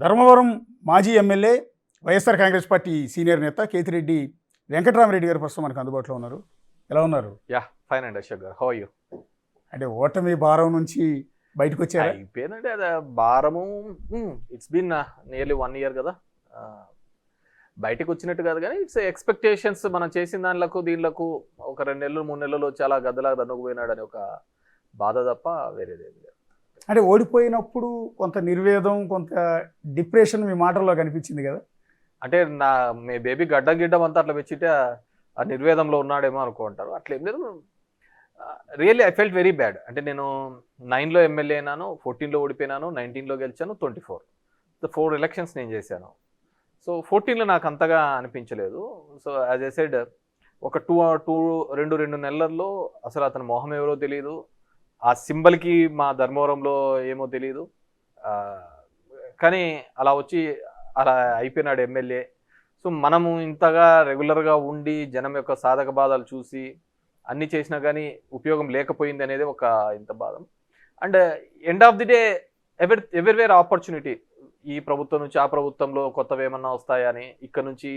ధర్మవరం మాజీ MLA YSR Congress party senior నేత కేతిరెడ్డి వెంకటరామరెడ్డి గారు ప్రస్తుతం మనకు అందుబాటులో ఉన్నారు. ఎలా ఉన్నారు? ఫైన్ అండి Ashok garu, how are you? అంటే ఓటమి భారం నుంచి బయటకు వచ్చారా? అయిపోయిందంటే అది భారము. ఇట్స్ బీన్ నియర్లీ 1 year కదా. బయటకు వచ్చినట్టు కాదు కానీ ఇట్స్ ఎక్స్పెక్టేషన్స్. మనం చేసిన దానిలకు దీనిలకు ఒక 2 నెలలు 3 నెలలు చాలా గద్దలాగా దన్నుకుపోయినాడని ఒక బాధ తప్ప వేరేదేది లేదు. అంటే ఓడిపోయినప్పుడు కొంత నిర్వేదం, కొంత డిప్రెషన్ మీ మాటల్లో కనిపించింది కదా. అంటే మీ బేబీ గిడ్డం అంతా అట్లా వెచ్చితే ఆ నిర్వేదంలో ఉన్నాడేమో అనుకుంటారు. అట్లేం లేదు. Really I felt very bad. అంటే నేను 9లో ఎమ్మెల్యే అయినాను, 14లో ఓడిపోయినాను, 19లో గెలిచాను, 24 4 ఎలక్షన్స్ నేను చేశాను. సో 14లో నాకు అంతగా అనిపించలేదు. సో యాజ్ ఐ సెడ్ ఒక 2 నెలల్లో అసలు అతని మొహం ఎవరో తెలియదు, ఆ సింబల్కి మా ధర్మవరంలో ఏమో తెలియదు. కానీ అలా వచ్చి అలా అయిపోయినాడు ఎమ్మెల్యే. సో మనము ఇంతగా రెగ్యులర్గా ఉండి జనం యొక్క సాధక బాధలు చూసి అన్నీ చేసినా కానీ ఉపయోగం లేకపోయింది అనేది ఒక ఇంత బాధ. And end of the day everywhere opportunity. ఈ ప్రభుత్వం నుంచి ఆ ప్రభుత్వంలో కొత్తవి ఏమన్నా వస్తాయని, ఇక్కడ నుంచి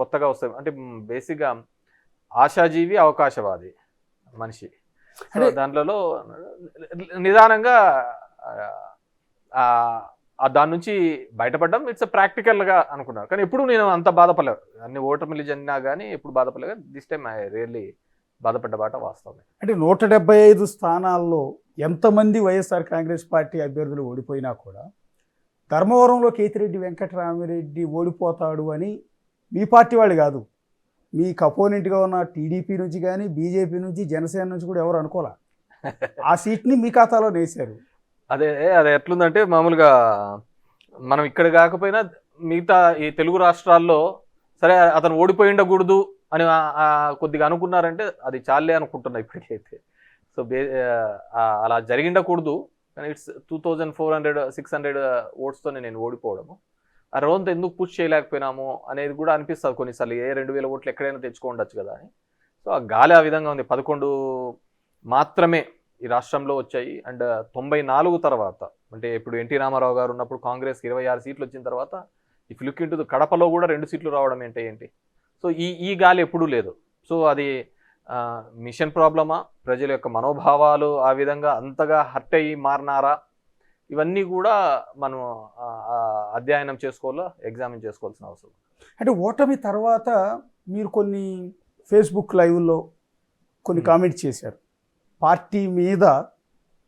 కొత్తగా వస్తాయి. అంటే బేసిక్గా ఆశాజీవి, అవకాశవాది మనిషి. సో దాంట్లో నిదానంగా దాని నుంచి బయటపడడం ఇట్స్ ప్రాక్టికల్గా అనుకున్నారు. కానీ ఎప్పుడు నేను అంత బాధపడలేదు. అన్ని ఓటమిలు జరిగినా కానీ ఎప్పుడు బాధపడలేదు. దిస్ టైమ్ ఐ రియల్లీ బాధపడ్డ బాట వాస్తవమే. అంటే 175 స్థానాల్లో ఎంతమంది వైఎస్ఆర్ కాంగ్రెస్ పార్టీ అభ్యర్థులు ఓడిపోయినా కూడా ధర్మవరంలో కేతిరెడ్డి వెంకటరామరెడ్డి ఓడిపోతాడు అని మీ పార్టీ వాళ్ళు కాదు, మీకు అపోనెంట్గా ఉన్న టీడీపీ నుంచి కానీ బీజేపీ నుంచి జనసేన నుంచి కూడా ఎవరు అనుకోలే. ఆ సీట్ని మీ ఖాతాలో వేశారు. అదే ఎట్లుందంటే మామూలుగా మనం ఇక్కడ కాకపోయినా మిగతా ఈ తెలుగు రాష్ట్రాల్లో సరే అతను ఓడిపోయి ఉండకూడదు అని కొద్దిగా అనుకున్నారంటే అది చాలే అనుకుంటున్నా ఇప్పటికైతే. సో అలా జరిగిండకూడదు. కానీ ఇట్స్ 2400-600 ఓట్స్తోనే నేను ఓడిపోవడము. ఆ రోజంతా ఎందుకు పుష్ చేయలేకపోయినాము అనేది కూడా అనిపిస్తుంది కొన్నిసార్లు. 2000 ఓట్లు ఎక్కడైనా తెచ్చుకోండొచ్చు కదా అని. సో ఆ గాలి ఆ విధంగా ఉంది. 11 మాత్రమే ఈ రాష్ట్రంలో వచ్చాయి. అండ్ 94 తర్వాత, అంటే ఇప్పుడు ఎన్టీ రామారావు గారు ఉన్నప్పుడు కాంగ్రెస్కి 26 సీట్లు వచ్చిన తర్వాత ఇఫ్ లుక్ ఇంటూ కడపలో కూడా 2 సీట్లు రావడం ఏంటి. సో ఈ గాలి ఎప్పుడూ లేదు. సో అది మిషన్ ప్రాబ్లమా, ప్రజల యొక్క మనోభావాలు ఆ విధంగా అంతగా హర్ట్ అయ్యి మారినారా, ఇవన్నీ కూడా మనం అధ్యయనం చేసుకోవాలా, ఎగ్జామిన్ చేసుకోవాల్సిన అవసరం. అంటే ఓటమి తర్వాత మీరు కొన్ని ఫేస్బుక్ లైవ్లో కొన్ని కామెంట్స్ చేశారు. పార్టీ మీద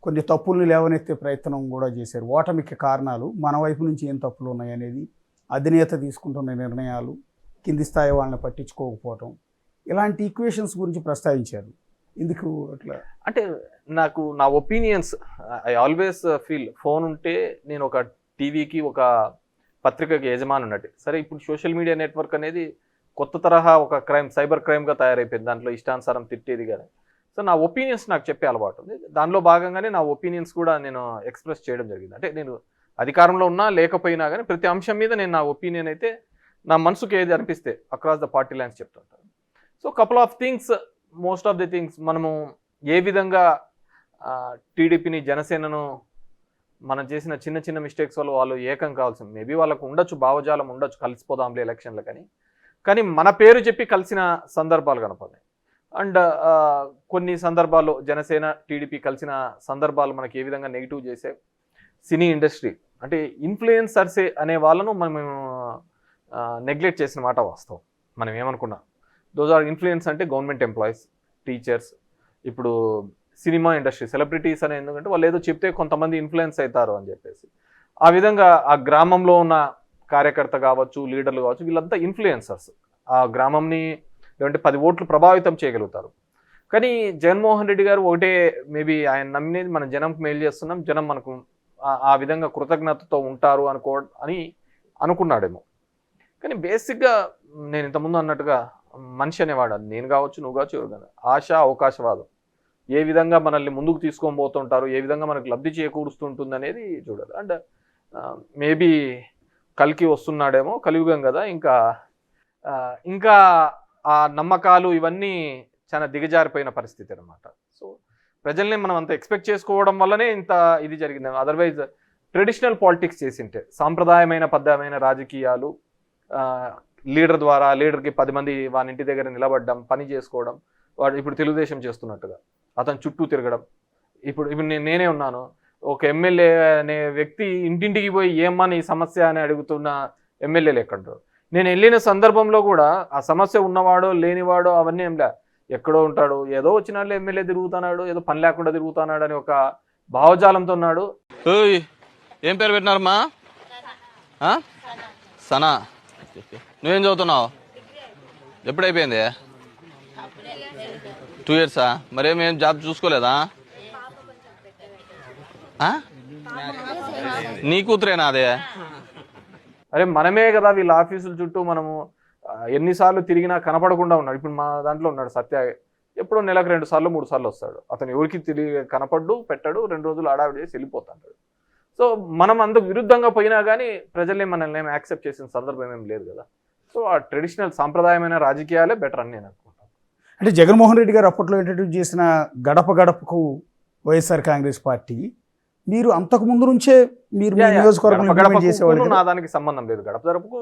కొన్ని తప్పుల్ని లేవనెత్తే ప్రయత్నం కూడా చేశారు. ఓటమికి కారణాలు మన వైపు నుంచి ఏం తప్పులు ఉన్నాయనేది, అధినేత తీసుకుంటున్న నిర్ణయాలు, కింది స్థాయి వాళ్ళని పట్టించుకోకపోవటం, ఇలాంటి ఈక్వేషన్స్ గురించి ప్రస్తావించారు. ఎందుకు అట్లా? అంటే నాకు నా opinions, I always feel phone ఉంటే నేను ఒక టీవీకి ఒక పత్రికకి యజమాని ఉన్నట్టు. సరే ఇప్పుడు సోషల్ మీడియా నెట్వర్క్ అనేది కొత్త తరహా ఒక సైబర్ క్రైమ్గా తయారైపోయింది. దాంట్లో ఇష్టానుసారం తిట్టేది కానీ. సో నా ఒపీనియన్స్ నాకు చెప్పే అలవాటు ఉంది. దానిలో భాగంగానే నా ఒపీనియన్స్ కూడా నేను ఎక్స్ప్రెస్ చేయడం జరిగింది. అంటే నేను అధికారంలో ఉన్నా లేకపోయినా కానీ ప్రతి అంశం మీద నేను నా ఒపీనియన్ అయితే నా మనసుకు ఏది అనిపిస్తే అక్రాస్ ద పార్టీ లైన్స్ చెప్తుంటాను. So couple of things, most of the things మనము ఏ విధంగా టీడీపీని, జనసేనను మనం చేసిన చిన్న మిస్టేక్స్ వల్ల వాళ్ళు ఏకం కావాల్సింది. మేబీ వాళ్ళకు ఉండొచ్చు, భావజాలం ఉండొచ్చు, కలిసిపోదాంలే ఎలక్షన్లు కానీ మన పేరు చెప్పి కలిసిన సందర్భాలు కనపడ్డాయి. అండ్ కొన్ని సందర్భాల్లో జనసేన టీడీపీ కలిసిన సందర్భాలు మనకి ఏ విధంగా నెగిటివ్ చేసే సినీ ఇండస్ట్రీ, అంటే ఇన్ఫ్లుయెన్సర్సే అనే వాళ్ళను మనం నెగ్లెక్ట్ చేసిన మాట వాస్తవం. మనం ఏమనుకున్నాం, దోస్ ఆర్ ఇన్ఫ్లుయెన్స్ అంటే గవర్నమెంట్ ఎంప్లాయీస్, టీచర్స్, ఇప్పుడు సినిమా ఇండస్ట్రీ సెలబ్రిటీస్ అనే, ఎందుకంటే వాళ్ళు ఏదో చెప్తే కొంతమంది ఇన్ఫ్లుయెన్స్ అవుతారు అని చెప్పేసి. ఆ విధంగా ఆ గ్రామంలో ఉన్న కార్యకర్త కావచ్చు, లీడర్లు కావచ్చు, వీళ్ళంతా ఇన్ఫ్లుయెన్సర్స్. ఆ గ్రామంని లేదంటే 10 ఓట్లు ప్రభావితం చేయగలుగుతారు. కానీ జగన్మోహన్ రెడ్డి గారు ఒకటే, మేబీ ఆయన నమ్మినేది మన జనంకు మేలు చేస్తున్నాం, జనం మనకు ఆ విధంగా కృతజ్ఞతతో ఉంటారు అని అనుకున్నాడేమో. కానీ బేసిక్గా నేను ఇంతకుముందు అన్నట్టుగా మనిషి అనేవాడు, నేను కావచ్చు, నువ్వు కావచ్చు, ఎవరు కానీ, ఆశ, అవకాశవాదం ఏ విధంగా మనల్ని ముందుకు తీసుకొని పోతుంటారు, ఏ విధంగా మనకు లబ్ధి చేకూరుస్తుంటుంది అనేది చూడాలి. అండ్ మేబీ కల్కి వస్తున్నాడేమో, కలియుగం కదా, ఇంకా ఆ నమ్మకాలు ఇవన్నీ చాలా దిగజారిపోయిన పరిస్థితి అనమాట. సో ప్రజల్ని మనం అంత ఎక్స్పెక్ట్ చేసుకోవడం వల్లనే ఇంత ఇది జరిగింది. అదర్వైజ్ ట్రెడిషనల్ పాలిటిక్స్ చేసింటే, సాంప్రదాయమైన పద్ధమైన రాజకీయాలు, లీడర్ ద్వారా లీడర్కి 10 మంది వాని ఇంటి దగ్గర నిలబడడం, పని చేసుకోవడం, వాడు ఇప్పుడు తెలుగుదేశం చేస్తున్నట్టుగా అతను చుట్టూ తిరగడం. ఇప్పుడు నేనే ఉన్నాను, ఒక ఎమ్మెల్యే అనే వ్యక్తి ఇంటింటికి పోయి ఏమ్మా నీ సమస్య అని అడుగుతున్న ఎమ్మెల్యేలు ఎక్కడో. నేను వెళ్ళిన సందర్భంలో కూడా ఆ సమస్య ఉన్నవాడో లేనివాడో అవన్నీ ఏం లే, ఎక్కడో ఉంటాడు, ఏదో వచ్చినాడు ఎమ్మెల్యే తిరుగుతున్నాడు, ఏదో పని లేకుండా తిరుగుతున్నాడు అని ఒక భావజాలంతో ఉన్నాడు. ఏం పేరు పెట్టినారమ్మా? సనా. నువ్వేం చదువుతున్నావు? ఎప్పుడైపోయింది? 2 years. మరేమేం జాబ్ చూసుకోలేదా? నీ కూతురేనా అదే? అరే మనమే కదా వీళ్ళ ఆఫీసుల చుట్టూ మనము ఎన్నిసార్లు తిరిగినా కనపడకుండా ఉన్నాడు. ఇప్పుడు మా దాంట్లో ఉన్నాడు సత్య, ఎప్పుడో నెలకు 2 సార్లు 3 సార్లు వస్తాడు. అతను ఎవరికి కనపడ్డు పెట్టాడు, 2 రోజులు ఆడావిడి చేసి వెళ్ళిపోతాడు. సో మనం అందుకు విరుద్ధంగా పోయినా కానీ ప్రజల్ని మనల్ని ఏమి యాక్సెప్ట్ చేసిన సందర్భం ఏం లేదు కదా. సో ఆ ట్రెడిషనల్ సాంప్రదాయమైన రాజకీయాలే బెటర్ అని నేను అనుకుంటాను. అంటే జగన్మోహన్ రెడ్డి గారు అప్పట్లో ఇంట్రడ్యూస్ చేసిన గడప గడపకు వైఎస్ఆర్ కాంగ్రెస్ పార్టీ, మీరు అంతకు ముందు నుంచే మీరు నియోజకవర్గం చేసేవాళ్ళు. నా దానికి సంబంధం లేదు. గడప గడపకు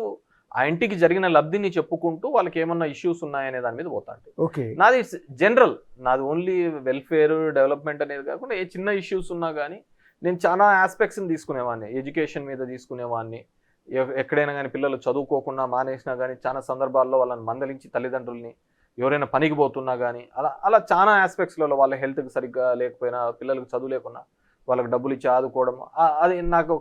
ఆ ఇంటికి జరిగిన లబ్ధిని చెప్పుకుంటూ వాళ్ళకి ఏమన్నా ఇష్యూస్ ఉన్నాయనే దాని మీద పోతాంటే, ఓకే నాది జనరల్, నాది ఓన్లీ వెల్ఫేర్ డెవలప్మెంట్ అనేది కాకుండా ఏ చిన్న ఇష్యూస్ ఉన్నా కానీ నేను చాలా ఆస్పెక్ట్స్ని తీసుకునేవాడిని. ఎడ్యుకేషన్ మీద తీసుకునేవాడిని. ఎక్కడైనా కానీ పిల్లలు చదువుకోకుండా మానేసినా కానీ చాలా సందర్భాల్లో వాళ్ళని మందలించి తల్లిదండ్రుల్ని, ఎవరైనా పనికి పోతున్నా కానీ అలా చాలా ఆస్పెక్ట్స్లలో వాళ్ళ హెల్త్కి సరిగ్గా లేకపోయినా, పిల్లలకు చదువు లేకున్నా వాళ్ళకి డబ్బులు ఇచ్చి ఆదుకోవడం, అది నాకు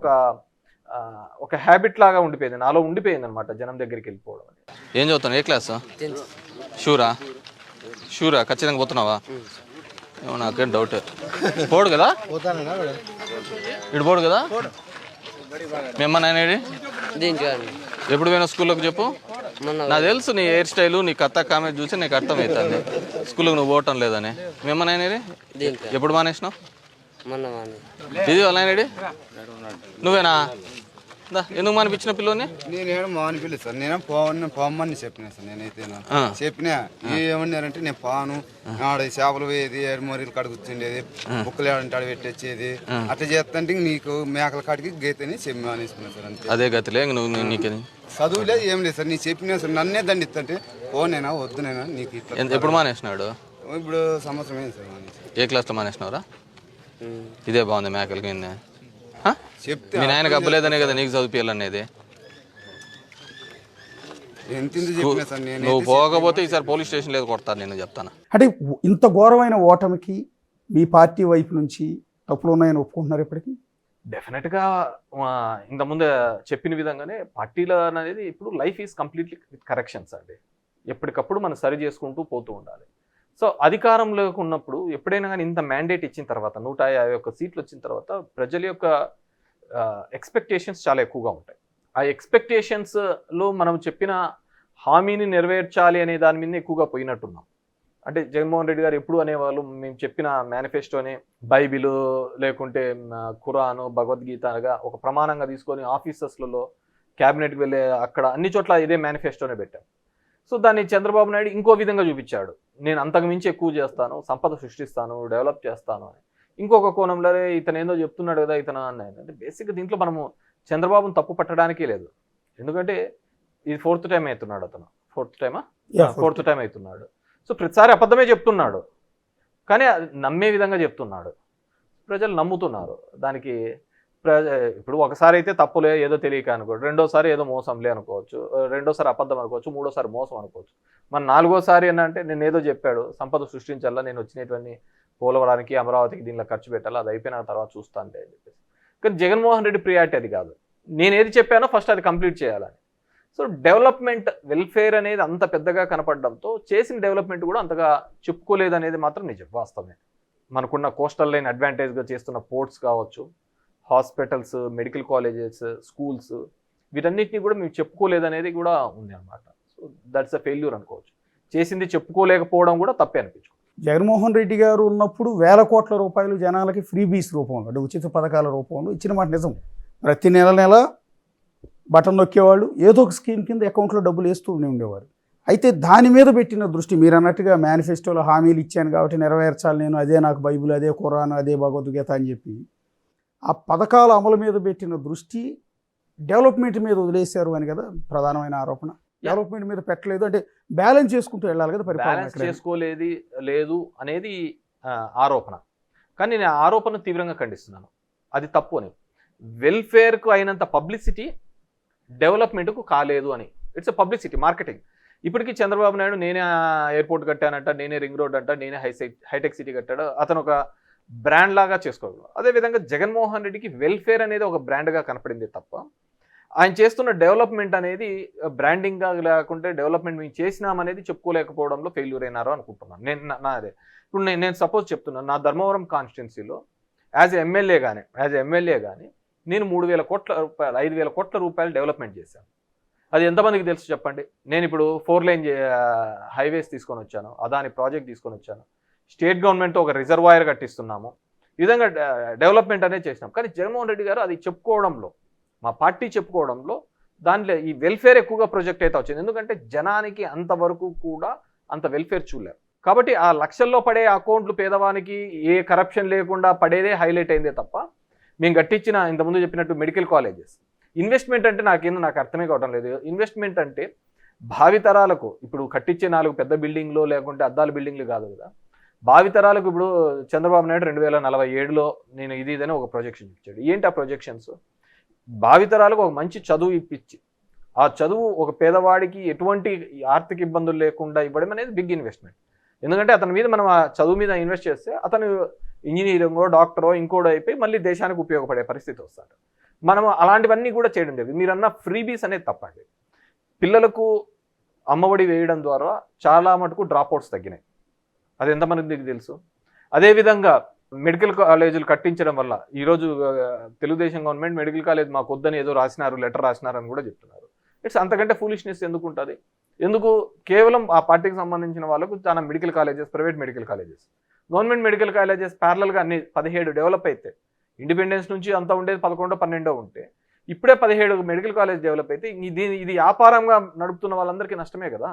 ఒక హ్యాబిట్ లాగా ఉండిపోయింది, నాలో ఉండిపోయింది అనమాట, జనం దగ్గరికి వెళ్ళిపోవడం. ఏం చదువుతాను? ఏ క్లాస్? షూరా ఖచ్చితంగా పోతున్నావా? ఏమో నాకేం డౌట్. పోడు కదా ఇటు, పోడు కదా మేమ్మ నాయనేడి? ఎప్పుడు పోయినా స్కూల్లోకి చెప్పు. నాకు తెలుసు నీ హెయిర్ స్టైలు, నీ కథ కామెంట్ చూసి నీకు అర్థమవుతుంది స్కూల్కి నువ్వు పోవటం లేదని. మేమ్మ నాయనేడి? ఎప్పుడు మానేసినావు? ఇది వాళ్ళ నువ్వేనా? ఎందుకు మానిపించిన పిల్లని? నేనేమో మానిపిల్లేదు సార్, నేను పోమని చెప్పినా సార్. నేనైతే చెప్పినా ఏమన్నారంటే నేను పాను, ఆడ చేపలు పోయేది, ఎడమరీలు కాడ కూర్చుండేది, బుక్కలు ఏడంటే ఆడ పెట్టేది, అట్లా చేస్తుంటే నీకు మేకల కాడికి గీతని చెప్పి మానేసుకున్నా సార్. అంతే, అదే గతిలే. నువ్వు నీకు చదువులే ఏం లేదు సార్. నీ చెప్పినా సార్, నన్నే దండిస్తుంటే పోనేనా వద్దునేనా నీకు. ఎప్పుడు మానేసినాడు? ఇప్పుడు సంవత్సరం అయింది సార్ మానేసి. ఏ క్లాస్లో మానేసినావురా? ఇదే బాగుంది మేకలకి. చెప్తే మీ నాయనకు అబ్బలేదనే కదా నీకు చదివించాలనేది. నువ్వు పోకపోతే ఈసారి పోలీస్ స్టేషన్ లేదు కొడతాను నేను చెప్తాను. అంటే ఇంత ఘోరమైన ఓటమికి మీ పార్టీ వైపు నుంచి తప్పులు ఉన్నాయని ఒప్పుకుంటున్నారు ఇప్పటికీ? డెఫినెట్గా ఇంతకుముందు చెప్పిన విధంగానే పార్టీల అనేది ఇప్పుడు లైఫ్ ఈజ్ కంప్లీట్లీ కరెక్షన్స్ అండి. ఎప్పటికప్పుడు మనం సరి చేసుకుంటూ పోతూ ఉండాలి. సో అధికారంలోకి ఉన్నప్పుడు ఎప్పుడైనా కానీ ఇంత మ్యాండేట్ ఇచ్చిన తర్వాత, 151 సీట్లు వచ్చిన తర్వాత ప్రజల యొక్క ఎక్స్పెక్టేషన్స్ చాలా ఎక్కువగా ఉంటాయి. ఆ ఎక్స్పెక్టేషన్స్లో మనం చెప్పిన హామీని నెరవేర్చాలి అనే దాని మీద ఎక్కువగా పోయినట్టున్నాం. అంటే జగన్మోహన్ రెడ్డి గారు ఎప్పుడు అనేవాళ్ళు, మేము చెప్పిన మేనిఫెస్టోని బైబిల్ లేకుంటే ఖురాను, భగవద్గీతగా ఒక ప్రమాణంగా తీసుకొని ఆఫీసర్స్లలో, క్యాబినెట్కి వెళ్ళే అక్కడ అన్ని చోట్ల ఇదే మేనిఫెస్టోనే పెట్టాం. సో దాన్ని చంద్రబాబు నాయుడు ఇంకో విధంగా చూపించాడు, నేను అంతకు మించి ఎక్కువ చేస్తాను, సంపద సృష్టిస్తాను, డెవలప్ చేస్తాను అని. ఇంకొక కోణంలో ఇతను ఏందో చెప్తున్నాడు కదా ఇతను అన్నాయి. అంటే బేసిక్గా దీంట్లో మనము చంద్రబాబును తప్పు పట్టడానికే లేదు. ఎందుకంటే ఇది 4th టైం అవుతున్నాడు అతను. 4th టైం అవుతున్నాడు. సో ప్రతిసారి అబద్ధమే చెప్తున్నాడు, కానీ నమ్మే విధంగా చెప్తున్నాడు. ప్రజలు నమ్ముతున్నారు దానికి. ఇప్పుడు ఒకసారి అయితే తప్పులే ఏదో తెలియక అనుకోవచ్చు, రెండోసారి ఏదో మోసంలే అనుకోవచ్చు, రెండోసారి అబద్ధం అనుకోవచ్చు, మూడోసారి మోసం అనుకోవచ్చు. మన 4వ సారి ఏంటంటే నేను ఏదో చెప్పాడు, సంపద సృష్టించాలా, నేను వచ్చినటువంటి పోలవరానికి, అమరావతికి దీనిలో ఖర్చు పెట్టాలా, అది అయిపోయిన తర్వాత చూస్తాంటే అని చెప్పేసి. కానీ జగన్మోహన్ రెడ్డి ప్రియారిటీ అది కాదు, నేను ఏది చెప్పానో ఫస్ట్ అది కంప్లీట్ చేయాలని. సో డెవలప్మెంట్, వెల్ఫేర్ అనేది అంత పెద్దగా కనపడడంతో చేసిన డెవలప్మెంట్ కూడా అంతగా చెప్పుకోలేదు అనేది మాత్రం నిజం, వాస్తవమే. మనకున్న కోస్టల్ లైన్ అడ్వాంటేజ్గా చేస్తున్న పోర్ట్స్ కావచ్చు, హాస్పిటల్స్, మెడికల్ కాలేజెస్, స్కూల్స్, వీటన్నిటిని కూడా మేము చెప్పుకోలేదనేది కూడా ఉంది అనమాట. సో దట్స్ అ ఫెయిల్యూర్ అనుకోవచ్చు. చేసింది చెప్పుకోలేకపోవడం కూడా తప్పే అనిపించుకో. జగన్మోహన్ రెడ్డి గారు ఉన్నప్పుడు వేల కోట్ల రూపాయలు జనాలకి ఫ్రీబీస్ రూపంలో, అంటే ఉచిత పథకాల రూపంలో ఇచ్చిన మాట నిజం. ప్రతి నెల బటన్ నొక్కేవాళ్ళు, ఏదో ఒక స్కీమ్ కింద అకౌంట్లో డబ్బులు వేస్తూ ఉండేవారు. అయితే దాని మీద పెట్టిన దృష్టి, మీరు అన్నట్టుగా మేనిఫెస్టోలో హామీలు ఇచ్చాను కాబట్టి నెరవేర్చాలి నేను, అదే నాకు బైబిల్, అదే ఖురాన్, అదే భగవద్గీత అని చెప్పి ఆ పథకాల అమలు మీద పెట్టిన దృష్టి డెవలప్మెంట్ మీద వదిలేశారు అని కదా ప్రధానమైన ఆరోపణ. డెవలప్మెంట్ మీద పెట్టలేదు అంటే బ్యాలెన్స్ చేసుకుంటూ వెళ్ళాలి కదా పరిపాలన. బ్యాలెన్స్ చేసుకోలేదు లేదు అనేది ఆరోపణ. కానీ నేను ఆరోపణ తీవ్రంగా ఖండిస్తున్నాను. అది తప్పు అని. వెల్ఫేర్కు అయినంత పబ్లిసిటీ డెవలప్మెంట్కు కాలేదు అని. It's a publicity marketing. ఇప్పటికీ చంద్రబాబు నాయుడు నేనే ఎయిర్పోర్ట్ కట్టానంట, నేనే రింగ్ రోడ్ అంట, నేనే హైటెక్ సిటీ కట్టాడు, అతను ఒక బ్రాండ్ లాగా చేసుకోగలరు. అదేవిధంగా జగన్మోహన్ రెడ్డికి వెల్ఫేర్ అనేది ఒక బ్రాండ్గా కనపడింది తప్ప ఆయన చేస్తున్న డెవలప్మెంట్ అనేది బ్రాండింగ్గా లేకుంటే డెవలప్మెంట్ మేము చేసినామనేది చెప్పుకోలేకపోవడంలో ఫెయిల్యూర్ అయినారో అనుకుంటున్నాను నేను. అదే ఇప్పుడు నేను సపోజ్ చెప్తున్నాను, నా ధర్మవరం కాన్స్టిట్యున్సీలో యాజ్ ఎమ్మెల్యే కానీ నేను 3,000 కోట్ల రూపాయలు 5,000 కోట్ల రూపాయలు డెవలప్మెంట్ చేశాను. అది ఎంతమందికి తెలుసు చెప్పండి? నేను ఇప్పుడు 4 లైన్ హైవేస్ తీసుకొని వచ్చాను, అదాని ప్రాజెక్ట్ తీసుకొని వచ్చాను, స్టేట్ గవర్నమెంట్ ఒక రిజర్వాయర్ కట్టిస్తున్నాము, ఈ విధంగా డెవలప్మెంట్ అనేది చేసినాం. కానీ జగన్మోహన్ రెడ్డి గారు అది చెప్పుకోవడంలో, మా పార్టీ చెప్పుకోవడంలో దాంట్లో ఈ వెల్ఫేర్ ఎక్కువగా ప్రొజెక్ట్ అయితే వచ్చింది. ఎందుకంటే జనానికి అంతవరకు కూడా అంత వెల్ఫేర్ చూడలేరు. కాబట్టి ఆ లక్షల్లో పడే అకౌంట్లు పేదవానికి ఏ కరప్షన్ లేకుండా పడేదే హైలైట్ అయిందే తప్ప మేము కట్టించిన ఇంతకుముందు చెప్పినట్టు మెడికల్ కాలేజెస్ ఇన్వెస్ట్మెంట్ అంటే నాకు అర్థమే కావడం లేదు. ఇన్వెస్ట్మెంట్ అంటే భావితరాలకు ఇప్పుడు కట్టించే 4 పెద్ద బిల్డింగ్లు లేకుంటే అద్దాల బిల్డింగ్లు కాదు కదా, భావితరాలకు. ఇప్పుడు చంద్రబాబు నాయుడు 2047లో నేను ఇదని ఒక ప్రొజెక్షన్ ఇచ్చాడు. ఏంటి ఆ ప్రొజెక్షన్స్? భావితరాలకు ఒక మంచి చదువు ఇప్పించి ఆ చదువు ఒక పేదవాడికి ఎటువంటి ఆర్థిక ఇబ్బందులు లేకుండా ఇవ్వడం అనేది బిగ్ ఇన్వెస్ట్మెంట్. ఎందుకంటే అతని మీద మనం ఆ చదువు మీద ఇన్వెస్ట్ చేస్తే అతను ఇంజనీరింగో డాక్టరో ఇంకోటో అయిపోయి మళ్ళీ దేశానికి ఉపయోగపడే పరిస్థితి వస్తాడు. మనం అలాంటివన్నీ కూడా చేయడం లేదు. మీరన్న ఫ్రీబీస్ అనేది తప్పండి. పిల్లలకు అమ్మఒడి వేయడం ద్వారా చాలా మటుకు డ్రాప్అవుట్స్ తగ్గినాయి. అది ఎంతమందికి తెలుసు? అదేవిధంగా మెడికల్ కాలేజీలు కట్టించడం వల్ల ఈరోజు తెలుగుదేశం గవర్నమెంట్ మెడికల్ కాలేజ్ మాకు వద్దని ఏదో లెటర్ రాసినారు అని కూడా చెప్తున్నారు. ఇట్స్ అంతకంటే ఫూలిష్నెస్ ఎందుకు ఉంటుంది? ఎందుకు కేవలం ఆ పార్టీకి సంబంధించిన వాళ్ళకు చాలా medical colleges, private medical colleges, government medical colleges ప్యారలల్గా అన్ని 17 డెవలప్ అయితే, ఇండిపెండెన్స్ నుంచి అంతా ఉండేది 11, 12 ఉంటే ఇప్పుడే 17 మెడికల్ కాలేజ్ డెవలప్ అయితే ఇది వ్యాపారంగా నడుపుతున్న వాళ్ళందరికీ నష్టమే కదా.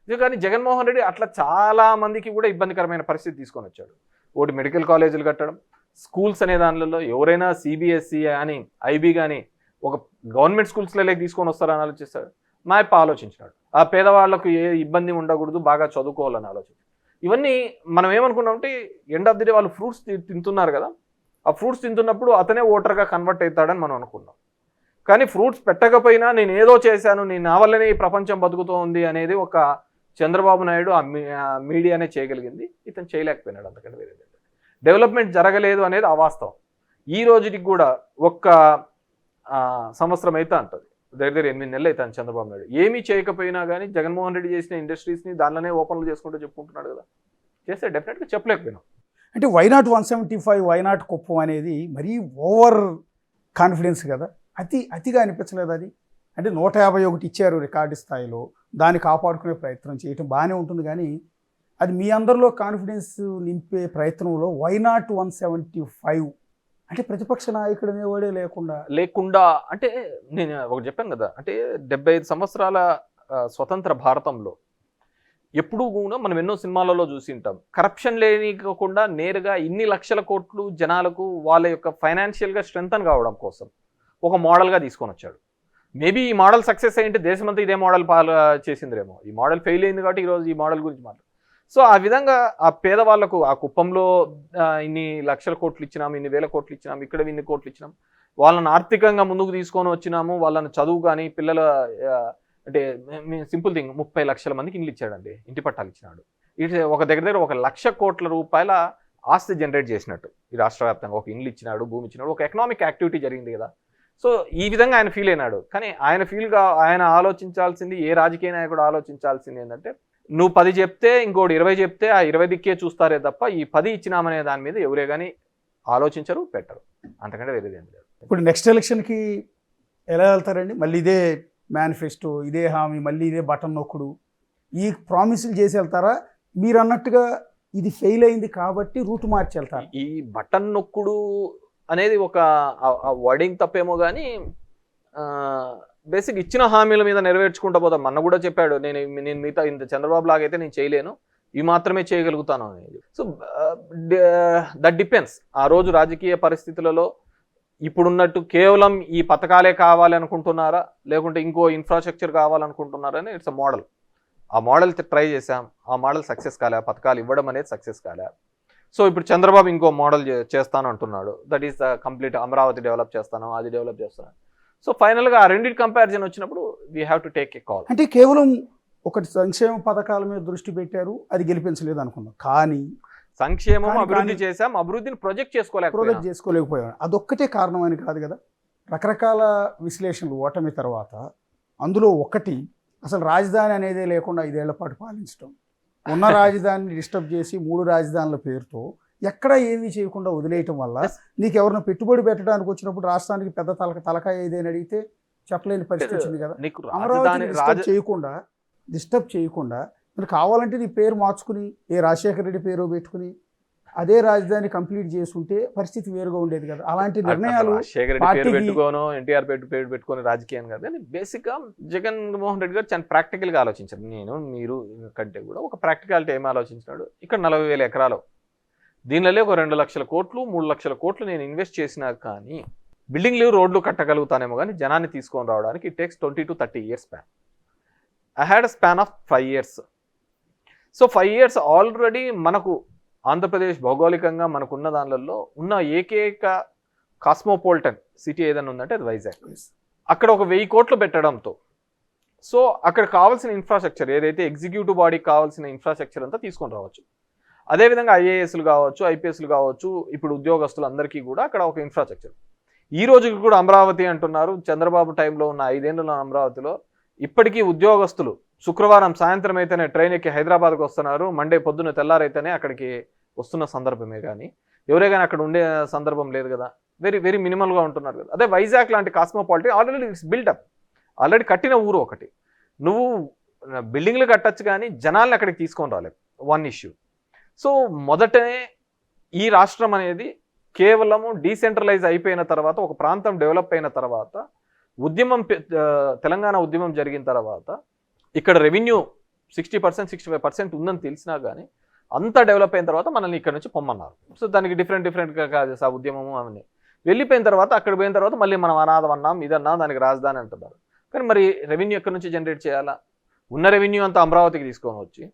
ఇది కానీ జగన్మోహన్ రెడ్డి అట్లా చాలా మందికి కూడా ఇబ్బందికరమైన పరిస్థితి తీసుకొని వచ్చాడు. ఒకటి మెడికల్ కాలేజీలు కట్టడం, స్కూల్స్ అనే దానిలో ఎవరైనా సిబిఎస్ఈ కానీ ఐబీ కానీ ఒక గవర్నమెంట్ స్కూల్స్లోకి తీసుకొని వస్తారని ఆలోచిస్తాడు. మా యొక్క ఆలోచించినాడు ఆ పేదవాళ్లకు ఏ ఇబ్బంది ఉండకూడదు, బాగా చదువుకోవాలని ఆలోచన. ఇవన్నీ మనం ఏమనుకున్నామంటే ఎండ్ ఆఫ్ ది డే వాళ్ళు ఫ్రూట్స్ తింటున్నారు కదా, ఆ ఫ్రూట్స్ తింటున్నప్పుడు అతనే ఓటర్గా కన్వర్ట్ అవుతాడని మనం అనుకున్నాం. కానీ ఫ్రూట్స్ పెట్టకపోయినా నేను ఏదో చేశాను, నేను నా వల్లనే ఈ ప్రపంచం బతుకుతోంది అనేది ఒక చంద్రబాబు నాయుడు ఆ మీడియానే చేయగలిగింది, ఇతను చేయలేకపోయినాడు. అంతకంటే వేరే డెవలప్మెంట్ జరగలేదు అనేది అవాస్తవం. ఈ రోజుకి కూడా ఒక్క సంవత్సరం అయితే అంటుంది, దగ్గర 8 నెలలు అవుతాను చంద్రబాబు నాయుడు ఏమీ చేయకపోయినా కానీ జగన్మోహన్ రెడ్డి చేసిన ఇండస్ట్రీస్ని దానిలోనే ఓపెన్లు చేసుకుంటూ చెప్పుకుంటున్నాడు కదా. చేస్తే డెఫినెట్గా చెప్పలేకపోయినాం. అంటే వైనాట్ 175 వైనాట్ కుప్పం అనేది మరీ ఓవర్ కాన్ఫిడెన్స్ కదా, అతిగా అనిపించలేదు అది? అంటే 151 ఇచ్చారు రికార్డు స్థాయిలో, దాన్ని కాపాడుకునే ప్రయత్నం చేయటం బాగానే ఉంటుంది. కానీ అది మీ అందరిలో కాన్ఫిడెన్స్ నింపే ప్రయత్నంలో వైనాట్ 175 అంటే ప్రతిపక్ష నాయకుడు అనేవాడే లేకుండా అంటే నేను ఒకటి చెప్పాను కదా, అంటే 75 సంవత్సరాల స్వతంత్ర భారతంలో ఎప్పుడూ కూడా మనం ఎన్నో సినిమాలలో చూసి ఉంటాం, కరప్షన్ లేనికుండా నేరుగా ఇన్ని లక్షల కోట్లు జనాలకు వాళ్ళ యొక్క ఫైనాన్షియల్గా స్ట్రెంథన్ కావడం కోసం ఒక మోడల్గా తీసుకొని వచ్చాడు. మేబీ ఈ మోడల్ సక్సెస్ అయ్యింటే దేశమంతా ఇదే మోడల్ చేసిందిరేమో. ఈ మోడల్ ఫెయిల్ అయింది కాబట్టి ఈరోజు ఈ మోడల్ గురించి మాట్లాడు. సో ఆ విధంగా ఆ పేదవాళ్లకు ఆ కుప్పంలో ఇన్ని లక్షల కోట్లు ఇచ్చినాం, ఇన్ని వేల కోట్లు ఇచ్చినాం, ఇక్కడ ఇన్ని కోట్లు ఇచ్చినాం, వాళ్ళని ఆర్థికంగా ముందుకు తీసుకొని వచ్చినాము. వాళ్ళని చదువు కానీ పిల్లల అంటే సింపుల్ థింగ్ 30 లక్షల మందికి ఇండ్లు ఇచ్చాడండి, ఇంటి పట్టాలు ఇచ్చినాడు. ఇటు ఒక దగ్గర 1,00,000 కోట్ల రూపాయల ఆస్తి జనరేట్ చేసినట్టు ఈ రాష్ట్ర వ్యాప్తంగా ఒక ఇండ్లు ఇచ్చినాడు, భూమి ఇచ్చినాడు, ఒక ఎకనామిక్ యాక్టివిటీ జరిగింది కదా. సో ఈ విధంగా ఆయన ఫీల్ అయినాడు. కానీ ఆయన ఆలోచించాల్సింది, ఏ రాజకీయ నాయకుడు ఆలోచించాల్సింది ఏంటంటే, నువ్వు 10 చెప్తే ఇంకోటి 20 చెప్తే ఆ 20 దిక్కే చూస్తారే తప్ప ఈ 10 ఇచ్చినామనే దాని మీద ఎవరే కానీ ఆలోచించరు, పెట్టరు. అంతకంటే వేరేది ఏం లేదు. ఇప్పుడు నెక్స్ట్ ఎలక్షన్కి ఎలా వెళ్తారండి? మళ్ళీ ఇదే మేనిఫెస్టో, ఇదే హామీ, మళ్ళీ ఇదే బటన్ నొక్కుడు, ఈ ప్రామిసులు చేసి వెళ్తారా? మీరు అన్నట్టుగా ఇది ఫెయిల్ అయింది కాబట్టి రూట్ మార్చి వెళ్తారు? ఈ బటన్ నొక్కుడు అనేది ఒక వర్డింగ్ తప్పేమో కానీ బేసిక్ ఇచ్చిన హామీల మీద నెరవేర్చుకుంటూ పోతాం. మొన్న కూడా చెప్పాడు, నేను మిగతా ఇంత చంద్రబాబు లాగైతే నేను చేయలేను, ఇవి మాత్రమే చేయగలుగుతాను అనేది. సో దట్ డిపెండ్స్ ఆ రోజు రాజకీయ పరిస్థితులలో ఇప్పుడున్నట్టు కేవలం ఈ పథకాలే కావాలి అనుకుంటున్నారా, లేకుంటే ఇంకో ఇన్ఫ్రాస్ట్రక్చర్ కావాలనుకుంటున్నారా అని ఇట్స్ అ మోడల్. ఆ మోడల్ ట్రై చేసాం, ఆ మోడల్ సక్సెస్ కాలే, పథకాలు ఇవ్వడం అనేది సక్సెస్ కాలే. సో ఇప్పుడు చంద్రబాబు ఇంకో మోడల్ చేస్తాను అంటున్నాడు, that is the complete Amaravati develop చేస్తాను, అది డెవలప్ చేస్తాను. సో ఫైనల్గా ఆ రెండింటి కంపారిజన్ వచ్చినప్పుడు we have to take a call. అంటే కేవలం ఒకటి సంక్షేమ పథకాల మీద దృష్టి పెట్టారు, అది గెలిపించలేదు అనుకుందాం. కానీ సంక్షేమం అభివృద్ధి చేశాం, అభివృద్ధిని ప్రొజెక్ట్ చేసుకోలేకపోయాం. అదొక్కటే కారణం అని కాదు కదా. రకరకాల విశ్లేషణలు ఓటమి తర్వాత, అందులో ఒకటి అసలు రాజధాని అనేదే లేకుండా 5 ఏళ్ల పాటు పాలించడం, ఉన్న రాజధానిని డిస్టర్బ్ చేసి 3 రాజధానుల పేరుతో ఎక్కడ ఏమీ చేయకుండా వదిలేయటం వల్ల నీకు ఎవరైనా పెట్టుబడి పెట్టడానికి వచ్చినప్పుడు రాష్ట్రానికి పెద్ద తలకాయ ఏదైనా అడిగితే చెప్పలేని పరిస్థితి వచ్చింది కదా. అమరావతిని డిస్టర్బ్ చేయకుండా మరి కావాలంటే నీ పేరు మార్చుకుని ఏ రాజశేఖర రెడ్డి పేరు పెట్టుకుని అదే రాజధాని కంప్లీట్ చేసుకుంటే పరిస్థితి వేరుగా ఉండేది కదా. అలాంటి నిర్ణయాలు ఎన్టీఆర్ పేరు పెట్టుకొని రాజకీయం కాదు, కానీ బేసిక్ గా జగన్మోహన్ రెడ్డి గారు చాలా ప్రాక్టికల్ గా ఆలోచించారు. మీరు కంటే కూడా ఒక ప్రాక్టికాలిటీ ఏమి ఆలోచించినాడు, ఇక్కడ 40,000 ఎకరాలు, దీనిలో ఒక 2 లక్షల కోట్లు 3 లక్షల కోట్లు నేను ఇన్వెస్ట్ చేసినా కానీ బిల్డింగ్లు రోడ్లు కట్టగలుగుతానేమో కానీ జనాన్ని తీసుకొని రావడానికి it takes 20 to 30 years span. I had a span of 5 years. So 5 years already మనకు ఆంధ్రప్రదేశ్ భౌగోళికంగా మనకున్న దానిలో ఉన్న ఏకైక కాస్మోపాలిటన్ సిటీ ఏదైనా ఉందంటే అది వైజాగ్. అక్కడ ఒక 1000 కోట్లు పెట్టడంతో సో అక్కడ కావాల్సిన ఇన్ఫ్రాస్ట్రక్చర్ ఏదైతే ఎగ్జిక్యూటివ్ బాడీకి కావాల్సిన ఇన్ఫ్రాస్ట్రక్చర్ అంతా తీసుకొని రావచ్చు. అదేవిధంగా ఐఏఎస్లు కావచ్చు, ఐపీఎస్లు కావచ్చు, ఇప్పుడు ఉద్యోగస్తులందరికీ కూడా అక్కడ ఒక ఇన్ఫ్రాస్ట్రక్చర్. ఈ రోజుకి కూడా అమరావతి అంటున్నారు, చంద్రబాబు టైంలో ఉన్న 5 ఏళ్ళలో అమరావతిలో ఇప్పటికీ ఉద్యోగస్తులు శుక్రవారం సాయంత్రం అయితేనే ట్రైన్ ఎక్కి హైదరాబాద్కి వస్తున్నారు, మండే పొద్దున్న తెల్లారైతేనే అక్కడికి వస్తున్న సందర్భమే కానీ ఎవరే కానీ అక్కడ ఉండే సందర్భం లేదు కదా. వెరీ వెరీ మినిమల్గా ఉంటున్నారు కదా. అదే వైజాగ్ లాంటి కాస్మోపాలిటీ ఆల్రెడీ ఇట్స్ బిల్డప్, ఆల్రెడీ కట్టిన ఊరు ఒకటి. నువ్వు బిల్డింగ్లు కట్టచ్చు కానీ జనాల్ని అక్కడికి తీసుకొని రాలేదు, వన్ ఇష్యూ. సో మొదటనే ఈ రాష్ట్రం అనేది కేవలము డీసెంట్రలైజ్ అయిపోయిన తర్వాత, ఒక ప్రాంతం డెవలప్ అయిన తర్వాత, ఉద్యమం తెలంగాణ ఉద్యమం జరిగిన తర్వాత ఇక్కడ రెవెన్యూ 60% 65% ఉందని తెలిసినా కానీ అంతా డెవలప్ అయిన తర్వాత మనల్ని ఇక్కడ నుంచి పొమ్మన్నారు. సో దానికి డిఫరెంట్గా కాదు ఆ ఉద్యమము అవన్నీ వెళ్ళిపోయిన తర్వాత, అక్కడ పోయిన తర్వాత మళ్ళీ మనం అనాథం అన్నాం, ఇదన్నాం, దానికి రాజధాని అంటున్నారు. కానీ మరి రెవెన్యూ ఎక్కడి నుంచి జనరేట్ చేయాలా? ఉన్న రెవెన్యూ అంతా అమరావతికి తీసుకొని వచ్చి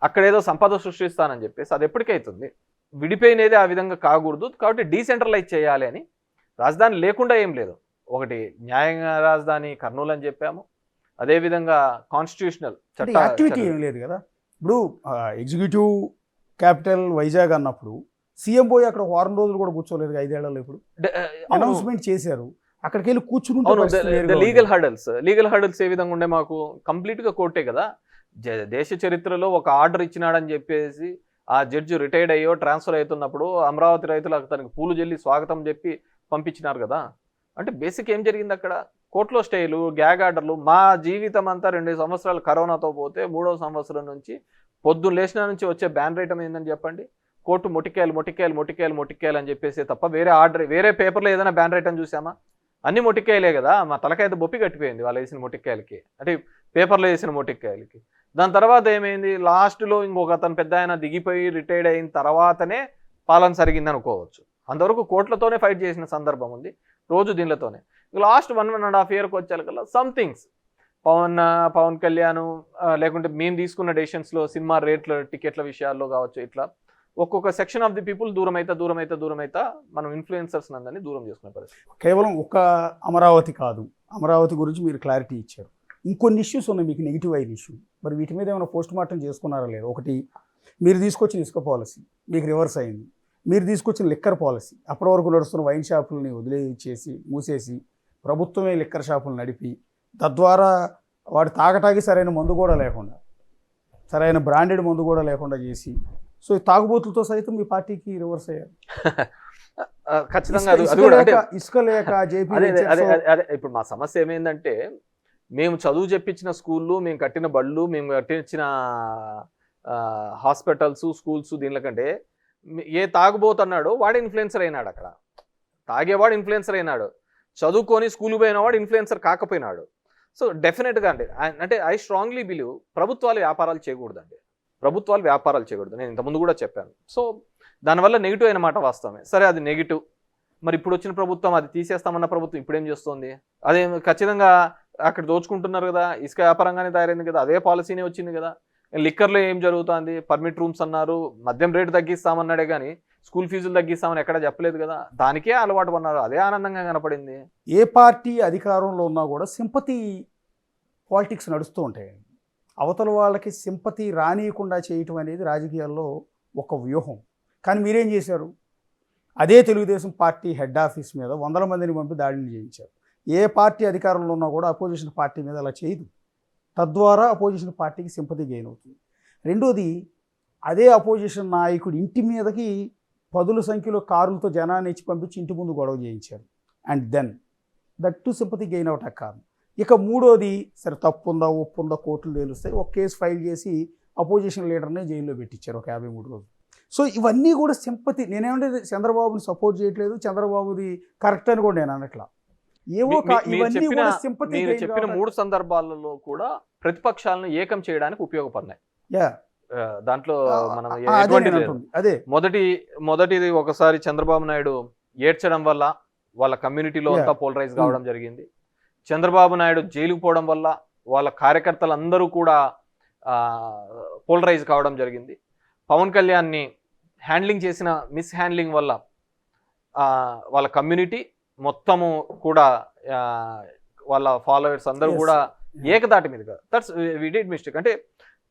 అక్కడ ఏదో సంపద సృష్టిస్తానని చెప్పేసి అది ఎప్పటికైతుంది? విడిపోయినది ఆ విధంగా కాకూడదు కాబట్టి డీసెంట్రలైజ్ చేయాలి అని. రాజధాని లేకుండా ఏం లేదు, ఒకటి న్యాయంగా రాజధాని కర్నూలు అని చెప్పాము, అదేవిధంగా కాన్స్టిట్యూషనల్ యాక్టివిటీ ఏం లేదు కదా. ఇప్పుడు ఎగ్జిక్యూటివ్ క్యాపిటల్ వైజాగ్ అన్నప్పుడు సీఎం పోయి అక్కడ 1 వారం రోజులు కూడా కూర్చోలేదు 5 ఏళ్లలో. ఇప్పుడు అనౌన్స్మెంట్ చేశారు, అక్కడికి వెళ్ళి కూర్చుని లీగల్ హర్డల్స్ ఏ విధంగా ఉండే మాకు కంప్లీట్గా కోర్టే కదా. దేశ చరిత్రలో ఒక ఆర్డర్ ఇచ్చినాడని చెప్పేసి ఆ జడ్జి రిటైర్డ్ అయ్యో ట్రాన్స్ఫర్ అవుతున్నప్పుడు అమరావతి రైతులకు తనకి పూలు జల్లి స్వాగతం చెప్పి పంపించినారు కదా. అంటే బేసిక్ ఏం జరిగింది అక్కడ? కోర్టులో స్టేలు, గ్యాగ్ ఆర్డర్లు. మా జీవితం అంతా 2 సంవత్సరాలు కరోనాతో పోతే 3వ సంవత్సరం నుంచి పొద్దున్న లేచిన నుంచి వచ్చే బ్యాన్ రేటం ఏందని చెప్పండి? కోర్టు మొటికాయలు అని చెప్పేసి తప్ప వేరే ఆర్డర్, వేరే పేపర్లో ఏదైనా బ్యాన్ రేటం చూసామా? అన్ని మొటికాయలే కదా. మా తలకాయ బొప్పి కట్టిపోయింది వాళ్ళు వేసిన మొటికాయలకి, అంటే పేపర్లో వేసిన మొటికాయలకి. దాని తర్వాత ఏమైంది? లాస్ట్లో ఇంకొక అతను పెద్ద ఆయన దిగిపోయి రిటైర్డ్ అయిన తర్వాతనే పాలన సరిగింది అనుకోవచ్చు. అంతవరకు కోర్టులతోనే ఫైట్ చేసిన సందర్భం ఉంది, రోజు దీనిలతోనే. లాస్ట్ 1.5 yearకి వచ్చేకల్లా సంథింగ్స్ పవన్ కళ్యాణ్ లేకుంటే మేము తీసుకున్న డెసిషన్స్లో సినిమా రేట్ల టికెట్ల విషయాల్లో కావచ్చు, ఇట్లా ఒక్కొక్క సెక్షన్ ఆఫ్ ది పీపుల్ దూరం అవుతా మనం ఇన్ఫ్లుయెన్సర్స్ అందరినీ దూరం చేసుకునే పరిస్థితి. కేవలం ఒక అమరావతి కాదు, అమరావతి గురించి మీరు క్లారిటీ ఇచ్చారు. ఇంకొన్ని ఇష్యూస్ ఉన్నాయి మీకు, నెగిటివ్ అయిన ఇష్యూ. మరి వీటి మీద ఏమైనా పోస్ట్ మార్టం చేసుకున్నారా లేదు? ఒకటి, మీరు తీసుకొచ్చిన ఇసుక పాలసీ మీకు రివర్స్ అయింది. మీరు తీసుకొచ్చిన లిక్కర్ పాలసీ, అప్పటి వరకు నడుస్తున్న వైన్ షాపులని వదిలేసి మూసేసి ప్రభుత్వమే లిక్కర్ షాపులు నడిపి, తద్వారా వాడు తాగటానికి సరైన మందు కూడా లేకుండా, సరైన బ్రాండెడ్ మందు కూడా లేకుండా చేసి, సో తాగుబోతులతో సైతం మీ పార్టీకి రివర్స్ అయ్యారు. ఖచ్చితంగా ఇసుక లేక జేపీ. ఇప్పుడు మా సమస్య ఏమైందంటే, మేము చదువు చెప్పించిన స్కూళ్ళు, మేము కట్టిన బళ్ళు, మేము కట్టించిన హాస్పిటల్స్, స్కూల్స్, దీనికంటే ఏ తాగుబోతున్నాడో వాడు ఇన్ఫ్లుయెన్సర్ అయినాడు. అక్కడ తాగేవాడు ఇన్ఫ్లుయెన్సర్ అయినాడు, చదువుకొని స్కూల్ పోయినవాడు ఇన్ఫ్లుయెన్సర్ కాకపోయినాడు. సో డెఫినెట్గా అంటే ఐ స్ట్రాంగ్లీ బిలీవ్ ప్రభుత్వాలు వ్యాపారాలు చేయకూడదండి. నేను ఇంతకుముందు కూడా చెప్పాను. సో దానివల్ల నెగిటివ్ అయిన మాట వాస్తవమే. సరే, అది నెగిటివ్. మరి ఇప్పుడు వచ్చిన ప్రభుత్వం అది తీసేస్తామన్న ప్రభుత్వం ఇప్పుడేం చేస్తుంది? అదే ఖచ్చితంగా అక్కడ దోచుకుంటున్నారు కదా, ఇసుక వ్యాపారంగానే తయారైంది కదా, అదే పాలసీనే వచ్చింది కదా. లిక్కర్లో ఏం జరుగుతుంది? పర్మిట్ రూమ్స్ అన్నారు, మద్యం రేటు తగ్గిస్తామన్నాడే కానీ స్కూల్ ఫీజులు తగ్గిస్తామని ఎక్కడ చెప్పలేదు కదా. దానికే అలవాటు పన్నారు, అదే ఆనందంగా కనపడింది. ఏ పార్టీ అధికారంలో ఉన్నా కూడా సింపతి పాలిటిక్స్ నడుస్తూ ఉంటాయి. అవతల వాళ్ళకి సింపతి రానియకుండా చేయటం అనేది రాజకీయాల్లో ఒక వ్యూహం. కానీ మీరేం చేశారు? అదే తెలుగుదేశం పార్టీ హెడ్ ఆఫీస్ మీద 100 మందిని పంపి దాడులు చేయించారు. ఏ పార్టీ అధికారంలో ఉన్నా కూడా అపోజిషన్ పార్టీ మీద అలా చేయదు. తద్వారా అపోజిషన్ పార్టీకి సింపతి గెయిన్ అవుతుంది. రెండోది, అదే అపోజిషన్ నాయకుడి ఇంటి మీదకి 10ల సంఖ్యలో కారులతో జనాన్ని ఇచ్చి పంపించి ఇంటి ముందు గొడవ చేయించారు. And then that to sympathy gain అవటం కాదు. ఇక మూడోది, సరే తప్పు ఉందా ఒప్పు ఉందా కోర్టులు తేలుస్తాయి, ఒక కేసు ఫైల్ చేసి అపోజిషన్ లీడర్ని జైల్లో పెట్టించారు ఒక 53 రోజులు. సో ఇవన్నీ కూడా సింపతి. నేనేమంటే చంద్రబాబుని సపోర్ట్ చేయట్లేదు, చంద్రబాబుది కరెక్ట్ అని కూడా నేను అనట్లా. ఏవో ఇవన్నీ కూడా సింపతి. మీరు చెప్పిన 3 సందర్భాలలో కూడా ప్రతిపక్షాలను ఏకం చేయడానికి ఉపయోగపడినాయి. దాంట్లో మనం అదే మొదటిది ఒకసారి చంద్రబాబు నాయుడు ఏడ్చడం వల్ల వాళ్ళ కమ్యూనిటీలో అంతా పోలరైజ్ కావడం జరిగింది. చంద్రబాబు నాయుడు జైలుకు పోవడం వల్ల వాళ్ళ కార్యకర్తలందరూ కూడా పోలరైజ్ కావడం జరిగింది. పవన్ కళ్యాణ్ని హ్యాండ్లింగ్ చేసిన మిస్ హ్యాండ్లింగ్ వల్ల వాళ్ళ కమ్యూనిటీ మొత్తము కూడా వాళ్ళ ఫాలోవర్స్ అందరూ కూడా ఏకదాటి మీదుగా దట్స్ వి డిడ్ మిస్టేక్. అంటే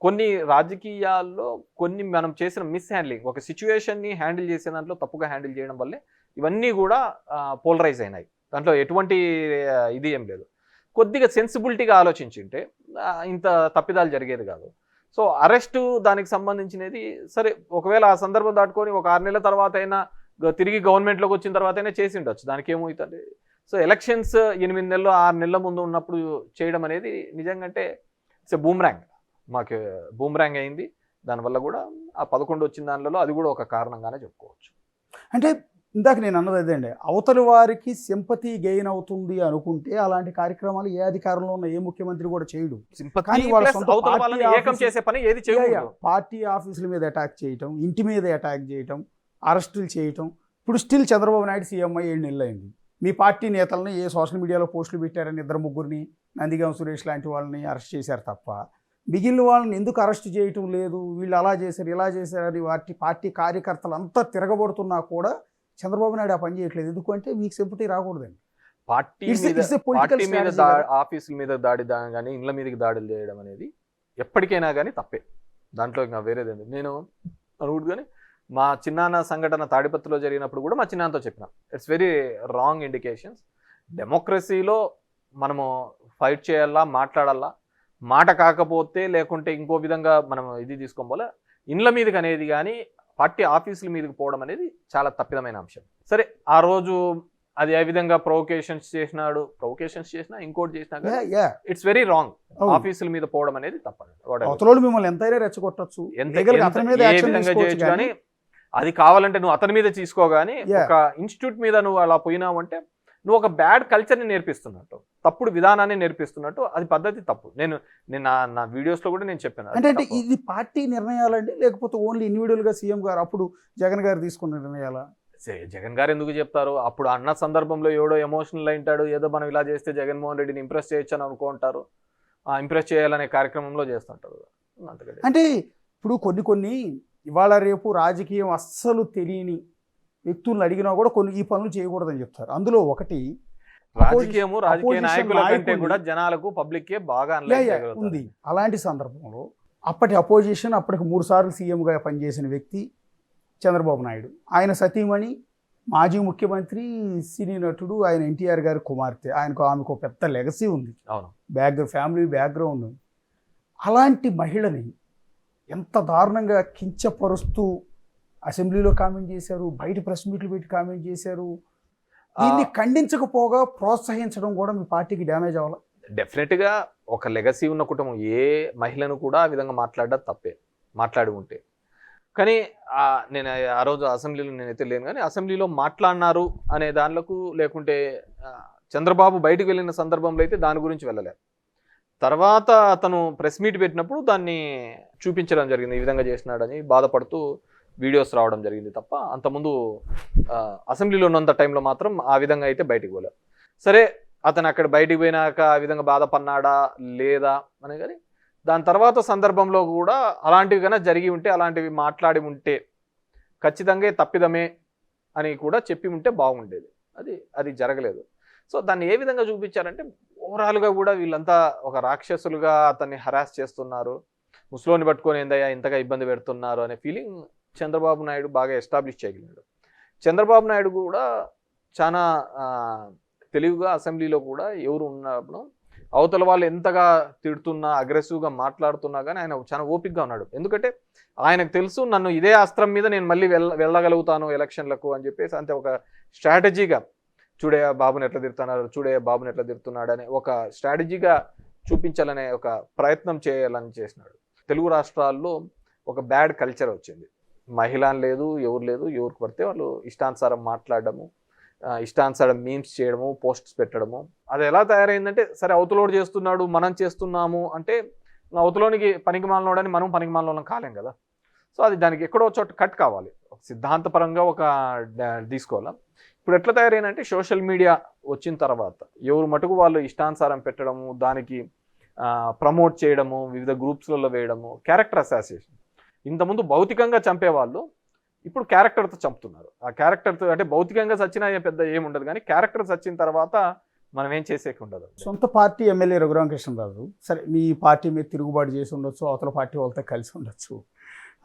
కొన్ని రాజకీయాల్లో కొన్ని మనం చేసిన మిస్ హ్యాండ్లింగ్, ఒక సిచ్యువేషన్ని హ్యాండిల్ చేసే దాంట్లో తప్పుగా హ్యాండిల్ చేయడం వల్లే ఇవన్నీ కూడా పోలరైజ్ అయినాయి. దాంట్లో ఎటువంటి ఇది ఏం లేదు. కొద్దిగా సెన్సిబిలిటీగా ఆలోచించుంటే ఇంత తప్పిదాలు జరిగేది కాదు. సో అరెస్టు దానికి సంబంధించినది సరే, ఒకవేళ ఆ సందర్భం దాటుకొని ఒక 6 నెలల తర్వాత అయినా తిరిగి గవర్నమెంట్లోకి వచ్చిన తర్వాత అయినా చేసి ఉండొచ్చు, దానికి ఏమవుతుంది. సో ఎలక్షన్స్ 8 నెలలు 6 నెలల ముందు ఉన్నప్పుడు చేయడం అనేది నిజంగా అంటే ఇట్స్ బూమ్రాంగ్, మాకు బూమ్రాంగ్ అయింది. దానివల్ల కూడా ఆ 11 వచ్చిన దానిలో అది కూడా ఒక కారణంగానే చెప్పుకోవచ్చు. అంటే ఇందాక నేను అన్నది అదేండి, అవతలి వారికి సింపతి గెయిన్ అవుతుంది అనుకుంటే అలాంటి కార్యక్రమాలు ఏ అధికారంలో ఉన్న ఏ ముఖ్యమంత్రి కూడా చేయడు. పార్టీ ఆఫీసుల మీద అటాక్ చేయటం, ఇంటి మీద అటాక్ చేయటం, అరెస్టులు చేయటం. ఇప్పుడు స్టిల్ చంద్రబాబు నాయుడు సీఎం 7 నెలలు అయింది. మీ పార్టీ నేతలను ఏ సోషల్ మీడియాలో పోస్టులు పెట్టారని 2-3 నందిగాం సురేష్ లాంటి వాళ్ళని అరెస్ట్ చేశారు తప్ప మిగిలిన వాళ్ళని ఎందుకు అరెస్ట్ చేయటం లేదు, వీళ్ళు అలా చేశారు ఇలా చేశారని పార్టీ కార్యకర్తలు అంతా తిరగబడుతున్నా కూడా చంద్రబాబు నాయుడు ఆ పని చేయట్లేదు. ఎందుకంటే మీకు సింపతి రాకూడదండి. పార్టీ మీద ఆఫీసుల మీద దాడి కానీ ఇళ్ళ మీదకి దాడులు చేయడం అనేది ఎప్పటికైనా కానీ తప్పే, దాంట్లో ఇంకా వేరేదండి. నేను అనుకుంటు కానీ మా చిన్నాన్న సంఘటన తాడిపత్రిలో జరిగినప్పుడు కూడా మా చిన్నాన్నతో చెప్పిన, ఇట్స్ వెరీ రాంగ్ ఇండికేషన్స్. డెమోక్రసీలో మనము ఫైట్ చేయాలా, మాట్లాడాలా, మాట కాకపోతే లేకుంటే ఇంకో విధంగా మనం ఇది తీసుకోవాలి. ఇండ్ల మీదకి అనేది కానీ పార్టీ ఆఫీసుల మీదకి పోవడం అనేది చాలా తప్పిదమైన అంశం. సరే ఆ రోజు అది ఏ విధంగా ప్రొవోకేషన్స్ చేసినా ఇంకోటి చేసినా ఇట్స్ వెరీ రాంగ్. ఆఫీసుల మీద పోవడం అనేది తప్పదు. మిమ్మల్ని ఎంతైనా రెచ్చగొట్టచ్చు, చేయొచ్చు, కానీ అది కావాలంటే నువ్వు అతని మీద తీసుకోగాని ఒక ఇన్స్టిట్యూట్ మీద నువ్వు అలా పోయినావంటే నువ్వు ఒక బ్యాడ్ కల్చర్ని నేర్పిస్తున్నట్టు, తప్పుడు విధానాన్ని నేర్పిస్తున్నట్టు, అది పద్ధతి తప్పు. నేను నా వీడియోస్లో కూడా నేను చెప్పాను. అంటే ఇది పార్టీ నిర్ణయాలండి లేకపోతే ఓన్లీ ఇండివిజువల్గా సీఎం గారు అప్పుడు జగన్ గారు తీసుకున్న నిర్ణయాలా? జగన్ గారు ఎందుకు చెప్తారు? అప్పుడు అన్న సందర్భంలో ఎవడో ఎమోషనల్ అయింటాడు, ఏదో మనం ఇలా చేస్తే జగన్మోహన్ రెడ్డిని ఇంప్రెస్ చేయొచ్చు అని అనుకుంటారు, ఇంప్రెస్ చేయాలనే కార్యక్రమంలో చేస్తుంటారు. అంటే ఇప్పుడు కొన్ని ఇవాళ రేపు రాజకీయం అస్సలు తెలియని వ్యక్తులను అడిగినా కూడా కొన్ని ఈ పనులు చేయకూడదని చెప్తారు. అందులో ఒకటి రాజకీయ నాయకుల కంటే కూడా జనాలకు పబ్లిక్ బాగా ఉంది. అలాంటి సందర్భంలో అప్పటి అపోజిషన్ అప్పటికి 3 సార్లు సీఎంగా పనిచేసిన వ్యక్తి చంద్రబాబు నాయుడు, ఆయన సతీమణి మాజీ ముఖ్యమంత్రి సినీ నటుడు ఆయన ఎన్టీఆర్ గారి కుమార్తె, ఆమెకు పెద్ద లెగసీ ఉంది, ఫ్యామిలీ బ్యాక్గ్రౌండ్ ఉంది. అలాంటి మహిళని ఎంత దారుణంగా కించపరుస్తూ అసెంబ్లీలో కామెంట్ చేశారు, బయట ప్రెస్ మీట్లు పెట్టి కామెంట్ చేశారు. దీన్ని ఖండించకపోగా ప్రోత్సహించడం కూడా మీ పార్టీకి డ్యామేజ్ అవ్వాలి. డెఫినెట్గా ఒక లెగసీ ఉన్న కుటుంబం ఏ మహిళను కూడా ఆ విధంగా మాట్లాడడం తప్పే, మాట్లాడి ఉంటే. కానీ నేను ఆ రోజు అసెంబ్లీలో నేనైతే లేను, కానీ అసెంబ్లీలో మాట్లాడినారు అనే దానిలకు లేకుంటే చంద్రబాబు బయటకు వెళ్ళిన సందర్భంలో అయితే దాని గురించి వెళ్ళలేదు. తర్వాత అతను ప్రెస్ మీట్ పెట్టినప్పుడు దాన్ని చూపించడం జరిగింది, ఈ విధంగా చేసినాడని బాధపడుతూ వీడియోస్ రావడం జరిగింది తప్ప అంతకుముందు అసెంబ్లీలో ఉన్నంత టైంలో మాత్రం ఆ విధంగా అయితే బయటికి పోలేదు. సరే అతను అక్కడ బయటికి పోయినాక ఆ విధంగా బాధపడినాడా లేదా అని, కానీ దాని తర్వాత సందర్భంలో కూడా అలాంటివి కన్నా జరిగి ఉంటే, అలాంటివి మాట్లాడి ఉంటే ఖచ్చితంగా తప్పిదమే అని కూడా చెప్పి ఉంటే బాగుండేది. అది జరగలేదు. సో దాన్ని ఏ విధంగా చూపించారంటే ఓవరాల్గా కూడా వీళ్ళంతా ఒక రాక్షసులుగా అతన్ని హరాస్ చేస్తున్నారు, ముస్లోని పట్టుకొని ఏందయ్యా ఇంతగా ఇబ్బంది పెడుతున్నారు అనే ఫీలింగ్ చంద్రబాబు నాయుడు బాగా ఎస్టాబ్లిష్ చేయగలిగాడు. చంద్రబాబు నాయుడు కూడా చాలా తెలివిగా అసెంబ్లీలో కూడా ఎవరు ఉన్నప్పుడు అవతల వాళ్ళు ఎంతగా తిడుతున్నా అగ్రెసివ్గా మాట్లాడుతున్నా కానీ ఆయన చాలా ఓపిక్గా ఉన్నాడు. ఎందుకంటే ఆయనకు తెలుసు నన్ను ఇదే అస్త్రం మీద నేను మళ్ళీ వెళ్ళగలుగుతాను ఎలక్షన్లకు అని చెప్పేసి అంతే ఒక స్ట్రాటజీగా చూడే బాబుని ఎట్లా తిడుతున్నారు, చూడే బాబుని ఎట్లా తిడుతున్నాడు అనే ఒక స్ట్రాటజీగా చూపించాలనే ఒక ప్రయత్నం చేయాలని చేసినాడు. తెలుగు రాష్ట్రాల్లో ఒక బ్యాడ్ కల్చర్ వచ్చింది. మహిళ లేదు, ఎవరు లేదు, ఎవరికి పడితే వాళ్ళు ఇష్టానుసారం మాట్లాడడము, ఇష్టానుసారం మీమ్స్ చేయడము, పోస్ట్స్ పెట్టడము. అది ఎలా తయారైందంటే సరే అవతలోడు చేస్తున్నాడు మనం చేస్తున్నాము అంటే అవతలోనికి పనికి మాలనోడని మనం పనికి మాలనోళ్ళం కాలేం కదా. సో అది దానికి ఎక్కడో చోట కట్ కావాలి, సిద్ధాంతపరంగా ఒక తీసుకోవాలి. ఇప్పుడు ఎట్లా తయారైందంటే సోషల్ మీడియా వచ్చిన తర్వాత ఎవరు మటుకు వాళ్ళు ఇష్టానుసారం పెట్టడము, దానికి ప్రమోట్ చేయడము, వివిధ గ్రూప్స్లలో వేయడము, క్యారెక్టర్ అసాసియేషన్. ఇంతకుముందు భౌతికంగా చంపేవాళ్ళు ఇప్పుడు క్యారెక్టర్తో చంపుతున్నారు. ఆ క్యారెక్టర్తో అంటే భౌతికంగా చచ్చినా పెద్ద ఏముండదు, కానీ క్యారెక్టర్ చచ్చిన తర్వాత మనం ఏం చేసేకి ఉండదు. సొంత పార్టీ ఎమ్మెల్యే రఘురామకృష్ణరాజు సరే మీ పార్టీ మీద తిరుగుబాటు చేసి ఉండొచ్చు, అవతల పార్టీ వాళ్ళతో కలిసి ఉండొచ్చు,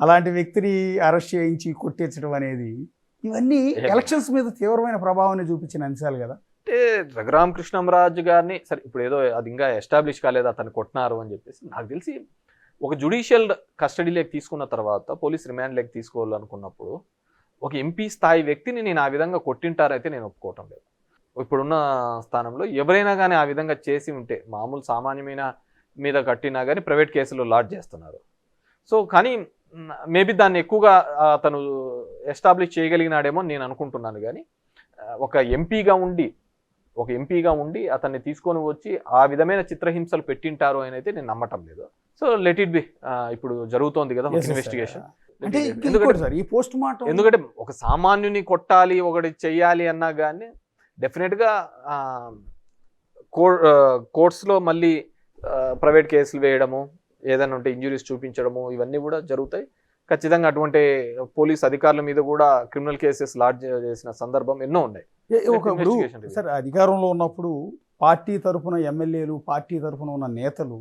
అలాంటి వ్యక్తిని అరెస్ట్ చేయించి కొట్టించడం అనేది ఇవన్నీ ఎలక్షన్స్ మీద తీవ్రమైన ప్రభావాన్ని చూపించిన అంశాలు కదా. అంటే రఘురామకృష్ణరాజు గారిని సరే ఇప్పుడు ఏదో అది ఇంకా ఎస్టాబ్లిష్ కాలేదు అతను కొట్టినారు అని చెప్పేసి నాకు తెలిసి ఒక జ్యుడిషియల్ కస్టడీలోకి తీసుకున్న తర్వాత పోలీస్ రిమాండ్లోకి తీసుకోవాలనుకున్నప్పుడు ఒక ఎంపీ స్థాయి వ్యక్తిని నేను ఆ విధంగా కొట్టింటారైతే నేను ఒప్పుకోవటం లేదు. ఇప్పుడున్న స్థానంలో ఎవరైనా కానీ ఆ విధంగా చేసి ఉంటే మామూలు సామాన్యమైన మీద కట్టినా కానీ ప్రైవేట్ కేసులో లాడ్జ్ చేస్తున్నారు. సో కానీ మేబీ దాన్ని ఎక్కువగా అతను ఎస్టాబ్లిష్ చేయగలిగినాడేమో నేను అనుకుంటున్నాను. కానీ ఒక ఎంపీగా ఉండి అతన్ని తీసుకొని వచ్చి ఆ విధమైన చిత్రహింసలు పెట్టింటారు అని అయితే నేను నమ్మటం లేదు. సో లెట్ ఇట్ బి, ఇప్పుడు జరుగుతోంది కదా ఇన్వెస్టిగేషన్. ఎందుకంటే ఒక సామాన్యుని కొట్టాలి ఒకటి చెయ్యాలి అన్నా కానీ డెఫినెట్గా కోర్ట్స్లో మళ్ళీ ప్రైవేట్ కేసులు వేయడము, ఏదైనా ఉంటే ఇంజురీస్ చూపించడము, ఇవన్నీ కూడా జరుగుతాయి ఖచ్చితంగా. అటువంటి పోలీస్ అధికారుల మీద కూడా క్రిమినల్ కేసెస్ లాడ్జ్ చేసిన సందర్భం ఎన్నో ఉన్నాయి. సార్ అధికారంలో ఉన్నప్పుడు పార్టీ తరఫున ఎమ్మెల్యేలు, పార్టీ తరఫున ఉన్న నేతలు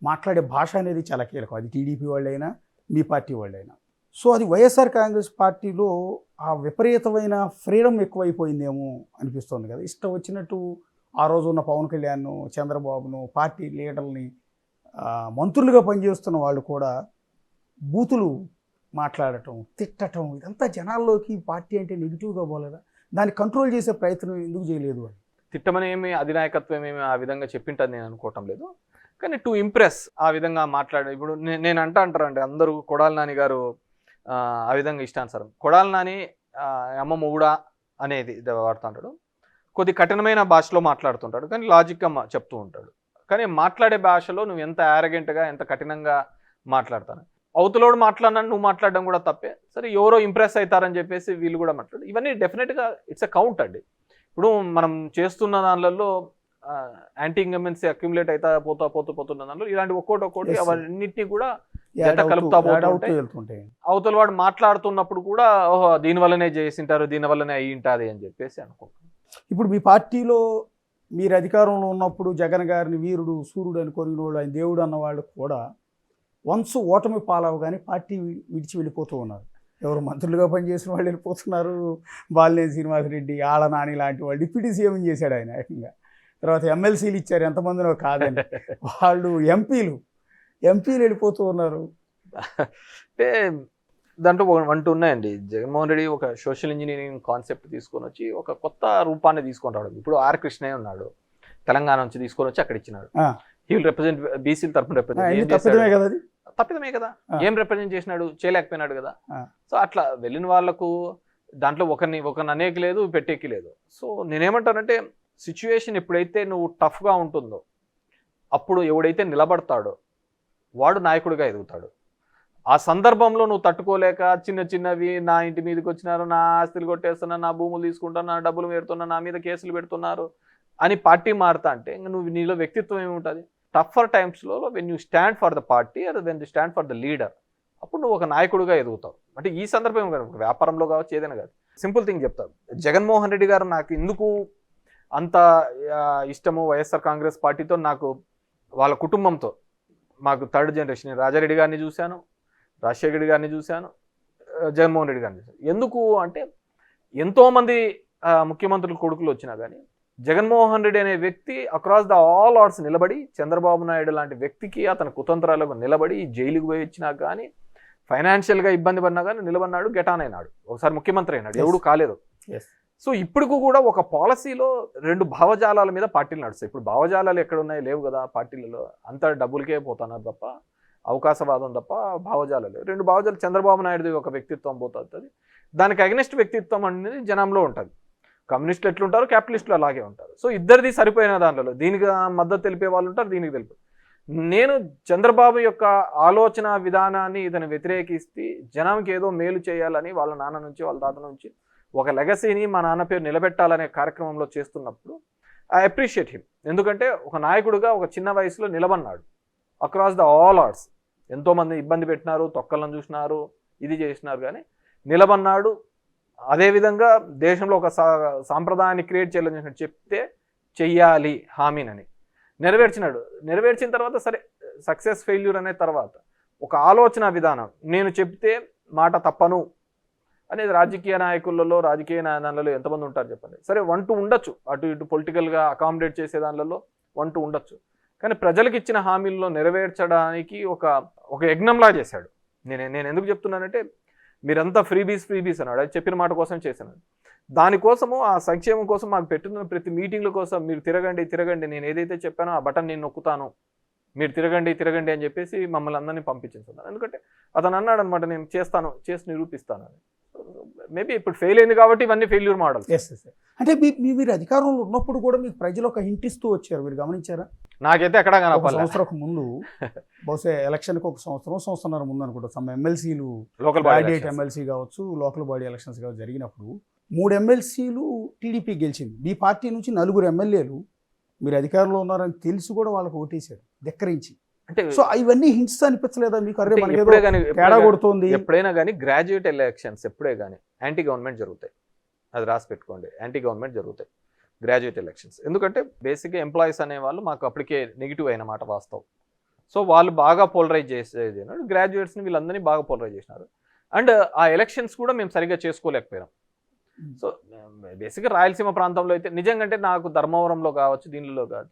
మాట్లాడే భాష అనేది చాలా కీలకం. అది టీడీపీ వాళ్ళైనా మీ పార్టీ వాళ్ళైనా. సో అది వైఎస్ఆర్ కాంగ్రెస్ పార్టీలో ఆ విపరీతమైన ఫ్రీడమ్ ఎక్కువైపోయిందేమో అనిపిస్తుంది కదా. ఇష్టం వచ్చినట్టు ఆ రోజు ఉన్న పవన్ కళ్యాణ్, చంద్రబాబును, పార్టీ లీడర్ని, మంత్రులుగా పనిచేస్తున్న వాళ్ళు కూడా బూతులు మాట్లాడటం, తిట్టడం, ఇదంతా జనాల్లోకి పార్టీ అంటే నెగిటివ్గా పోలేదా? దాన్ని కంట్రోల్ చేసే ప్రయత్నం ఎందుకు చేయలేదు అని? తిట్టమని ఏమి అధినాయకత్వం ఏమి ఆ విధంగా చెప్పింటది నేను అనుకోవటం లేదు. కానీ టు ఇంప్రెస్ ఆ విధంగా మాట్లాడే ఇప్పుడు నేను అంటారండి అందరూ కొడాలి నాని గారు ఆ విధంగా ఇష్టానుసారం కొడాలి నాని అమ్మ మొగుడా అనేది వాడుతుంటాడు. కొద్ది కఠినమైన భాషలో మాట్లాడుతుంటాడు, కానీ లాజిక్గా చెప్తూ ఉంటాడు. కానీ మాట్లాడే భాషలో నువ్వు ఎంత యారగెంట్గా ఎంత కఠినంగా మాట్లాడతాను, అవతలోడు మాట్లాడినా నువ్వు మాట్లాడడం కూడా తప్పే. సరే ఎవరో ఇంప్రెస్ అవుతారని చెప్పేసి వీళ్ళు కూడా మాట్లాడు. ఇవన్నీ డెఫినెట్గా ఇట్స్ ఎ కౌంట్ అండి. ఇప్పుడు మనం చేస్తున్న దానిలో యాంటీ ఇంకమెన్సీ అక్యుములేట్ అవుతా పోతున్న దానిలో ఇలాంటి ఒక్కోటి అవన్నిటినీ కూడా కలుపుతా పోతుంటాయి. అవతల వాడు మాట్లాడుతున్నప్పుడు కూడా ఓహో దీనివల్లనే చేసింటారు, దీనివల్లనే అయ్యి ఉంటుంది అని చెప్పేసి అనుకుంటున్నాను. ఇప్పుడు మీ పార్టీలో మీరు అధికారంలో ఉన్నప్పుడు జగన్ గారిని వీరుడు, సూర్యుడు అనుకోని వాళ్ళు, ఆయన దేవుడు అన్నవాళ్ళు కూడా వన్స్ ఓటమి పాలవగానే పార్టీ విడిచి వెళ్ళిపోతూ ఉన్నారు. ఎవరు మంత్రులుగా పనిచేసిన వాళ్ళు వెళ్ళిపోతున్నారు. బాలినేని శ్రీనివాసరెడ్డి, ఆళ్ళ నాని లాంటి వాళ్ళు డిప్యూటీ సీఎం చేశాడు ఆయన ఏకంగా. తర్వాత ఎమ్మెల్సీలు ఇచ్చారు, ఎంతమందినో కాదని. వాళ్ళు ఎంపీలు వెళ్ళిపోతూ ఉన్నారు. అంటే దాంట్లో వంట ఉన్నాయండి. జగన్మోహన్ రెడ్డి ఒక సోషల్ ఇంజనీరింగ్ కాన్సెప్ట్ తీసుకొని వచ్చి ఒక కొత్త రూపాన్ని తీసుకొని రావడం. ఇప్పుడు ఆర్ కృష్ణయ్య ఉన్నాడు, తెలంగాణ నుంచి తీసుకొని వచ్చి అక్కడ ఇచ్చినాడు. హీ విల్ రిప్రజెంట్ బీసీల తరఫున తప్పిదమే కదా. ఏం రిప్రజెంట్ చేసినాడు, చేయలేకపోయినాడు కదా. సో అట్లా వెళ్ళిన వాళ్ళకు దాంట్లో ఒకరిని అనేక లేదు, పెట్టేకి లేదు. సో నేనేమంటానంటే సిచ్యువేషన్ ఎప్పుడైతే నువ్వు టఫ్గా ఉంటుందో అప్పుడు ఎవడైతే నిలబడతాడో వాడు నాయకుడిగా ఎదుగుతాడు. ఆ సందర్భంలో నువ్వు తట్టుకోలేక చిన్న చిన్నవి నా ఇంటి మీదకి వచ్చినారు, నా ఆస్తులు కొట్టేస్తున్నా, నా భూములు తీసుకుంటున్నా, నా డబ్బులు పెడుతున్నా, నా మీద కేసులు పెడుతున్నారు అని పార్టీ మారుతా అంటే ఇంకా నువ్వు నీలో వ్యక్తిత్వం ఏముంటుంది? టఫర్ టైమ్స్లో when you stand for the party or when you stand for the leader, అప్పుడు నువ్వు ఒక నాయకుడిగా ఎదుగుతావు. అంటే ఈ సందర్భం వ్యాపారంలో కావచ్చు, ఏదైనా కాదు. సింపుల్ థింగ్ చెప్తాను, జగన్మోహన్ రెడ్డి గారు నాకు ఎందుకు అంత ఇష్టము వైఎస్ఆర్ కాంగ్రెస్ పార్టీతో, నాకు వాళ్ళ కుటుంబంతో, మాకు థర్డ్ జనరేషన్ రాజారెడ్డి గారిని చూశాను, రాజశేఖర రెడ్డి గారిని చూశాను, జగన్మోహన్ రెడ్డి గారిని చూశాను. ఎందుకు అంటే ఎంతోమంది ముఖ్యమంత్రుల కొడుకులు వచ్చినా కానీ జగన్మోహన్ రెడ్డి అనే వ్యక్తి అక్రాస్ ద ఆల్ ఆర్డ్స్ నిలబడి, చంద్రబాబు నాయుడు లాంటి వ్యక్తికి అతని కుతంత్రాలకు నిలబడి, జైలుకు పోయి వచ్చినా కానీ, ఫైనాన్షియల్గా ఇబ్బంది పడినా కానీ నిలబడినాడు, గెటాన్ అయినాడు, ఒకసారి ముఖ్యమంత్రి అయినాడు, ఎవడు కాలేదు. సో ఇప్పటికు కూడా ఒక పాలసీలో రెండు భావజాలాల మీద పార్టీలు నడుస్తాయి. ఇప్పుడు భావజాలాలు ఎక్కడ ఉన్నాయి? లేవు కదా పార్టీలలో, అంతా డబ్బులకే పోతున్నారు తప్ప, అవకాశవాదం తప్ప భావజాలాలు. రెండు భావజాలు, చంద్రబాబు నాయుడుది ఒక వ్యక్తిత్వం పోతుంది, దానికి అగెనిస్ట్ వ్యక్తిత్వం అనేది జనంలో ఉంటుంది. కమ్యూనిస్టులు ఎట్లుంటారు, క్యాపిటలిస్టులు అలాగే ఉంటారు. సో ఇద్దరిది సరిపోయిన దాంట్లో దీనికి మద్దతు తెలిపే వాళ్ళు ఉంటారు, దీనికి తెలిపే. నేను చంద్రబాబు యొక్క ఆలోచన విధానాన్ని ఇతను వ్యతిరేకిస్తే జనానికి ఏదో మేలు చేయాలని వాళ్ళ నాన్న నుంచి, వాళ్ళ తాత నుంచి ఒక లెగసీని మా నాన్న పేరు నిలబెట్టాలనే కార్యక్రమంలో చేస్తున్నప్పుడు ఐ అప్రిషియేట్ హిమ్. ఎందుకంటే ఒక నాయకుడిగా ఒక చిన్న వయసులో నిలబడినాడు అక్రాస్ ద ఆల్ ఆర్డ్స్. ఎంతోమంది ఇబ్బంది పెట్టినారు, తొక్కలను చూసినారు, ఇది చేసినారు, కానీ నిలబడినాడు. అదేవిధంగా దేశంలో ఒక సాంప్రదాయాన్ని క్రియేట్ చేయాలని చెప్తే చెయ్యాలి హామీనని నెరవేర్చినాడు. నెరవేర్చిన తర్వాత సరే సక్సెస్ ఫెయిల్యూర్ అనే తర్వాత ఒక ఆలోచన విధానం, నేను చెప్తే మాట తప్పను అనేది రాజకీయ నాయకులలో, రాజకీయ దానిలో ఎంతమంది ఉంటారు చెప్పండి. సరే 1-2 ఉండొచ్చు, అటు ఇటు పొలిటికల్గా అకామిడేట్ చేసే దానిలో 1-2 ఉండొచ్చు, కానీ ప్రజలకు ఇచ్చిన హామీల్లో నెరవేర్చడానికి ఒక యజ్ఞంలా చేశాడు. నేను ఎందుకు చెప్తున్నానంటే, మీరంతా ఫ్రీబీస్ అన్నాడు, అది చెప్పిన మాట కోసం చేశాను. దానికోసము ఆ సంక్షేమం కోసం మాకు పెట్టున్న ప్రతి మీటింగ్ల కోసం మీరు తిరగండి, నేను ఏదైతే చెప్పానో ఆ బటన్ నేను నొక్కుతాను, మీరు తిరగండి అని చెప్పేసి మమ్మల్ని అందరినీ పంపించేస్తున్నాను. ఎందుకంటే అతను అన్నాడు అనమాట, నేను చేసి నిరూపిస్తాను అని. మేబీ ఇప్పుడు ఫెయిల్ అయింది కాబట్టి ఇవన్నీ ఫెయిల్యూర్ మోడల్. అంటే మీరు అధికారంలో ఉన్నప్పుడు కూడా మీకు ప్రజలు ఒక హింట్ ఇస్తూ వచ్చారు, మీరు గమనించారా? నాకైతే ఎక్కడ సంవత్సరం ముందు, బహుశా ఎలక్షన్కి ఒక సంవత్సరంన్నర ముందు అనుకుంటా, సమ్ ఎమ్మెల్సీలు, లోకల్ బాడీ ఎమ్మెల్సీ కావచ్చు, లోకల్ బాడీ ఎలక్షన్స్ కావచ్చు జరిగినప్పుడు 3 ఎమ్మెల్సీలు టీడీపీ గెలిచింది. మీ పార్టీ నుంచి 4 ఎమ్మెల్యేలు మీరు అధికారంలో ఉన్నారని తెలిసి కూడా వాళ్ళకి ఓటేశారు ధిక్కరించి. అంటే సో ఇవన్నీ హింట్స్ అనిపించలేదా మీకు? అరే తేడా కొడుతుంది. ఎప్పుడైనా కానీ గ్రాడ్యుయేట్ ఎలక్షన్స్ ఎప్పుడే కానీ యాంటీ గవర్నమెంట్ జరుగుతాయి, అది రాసి పెట్టుకోండి. యాంటీ గవర్నమెంట్ జరుగుతాయి గ్రాడ్యుయేట్ ఎలక్షన్స్. ఎందుకంటే బేసిక్గా ఎంప్లాయీస్ అనేవాళ్ళు మాకు అప్పటికే నెగిటివ్ అయిన మాట వాస్తవం. సో వాళ్ళు బాగా పోలరైజ్ చేసేది, గ్రాడ్యుయేట్స్ని వీళ్ళందరినీ బాగా పోలరైజ్ చేసినారు. అండ్ ఆ ఎలక్షన్స్ కూడా మేము సరిగ్గా చేసుకోలేకపోయాం. సో బేసిక్గా రాయలసీమ ప్రాంతంలో అయితే నిజంగా అంటే నాకు ధర్మవరంలో కావచ్చు, దీనిలో కాదు,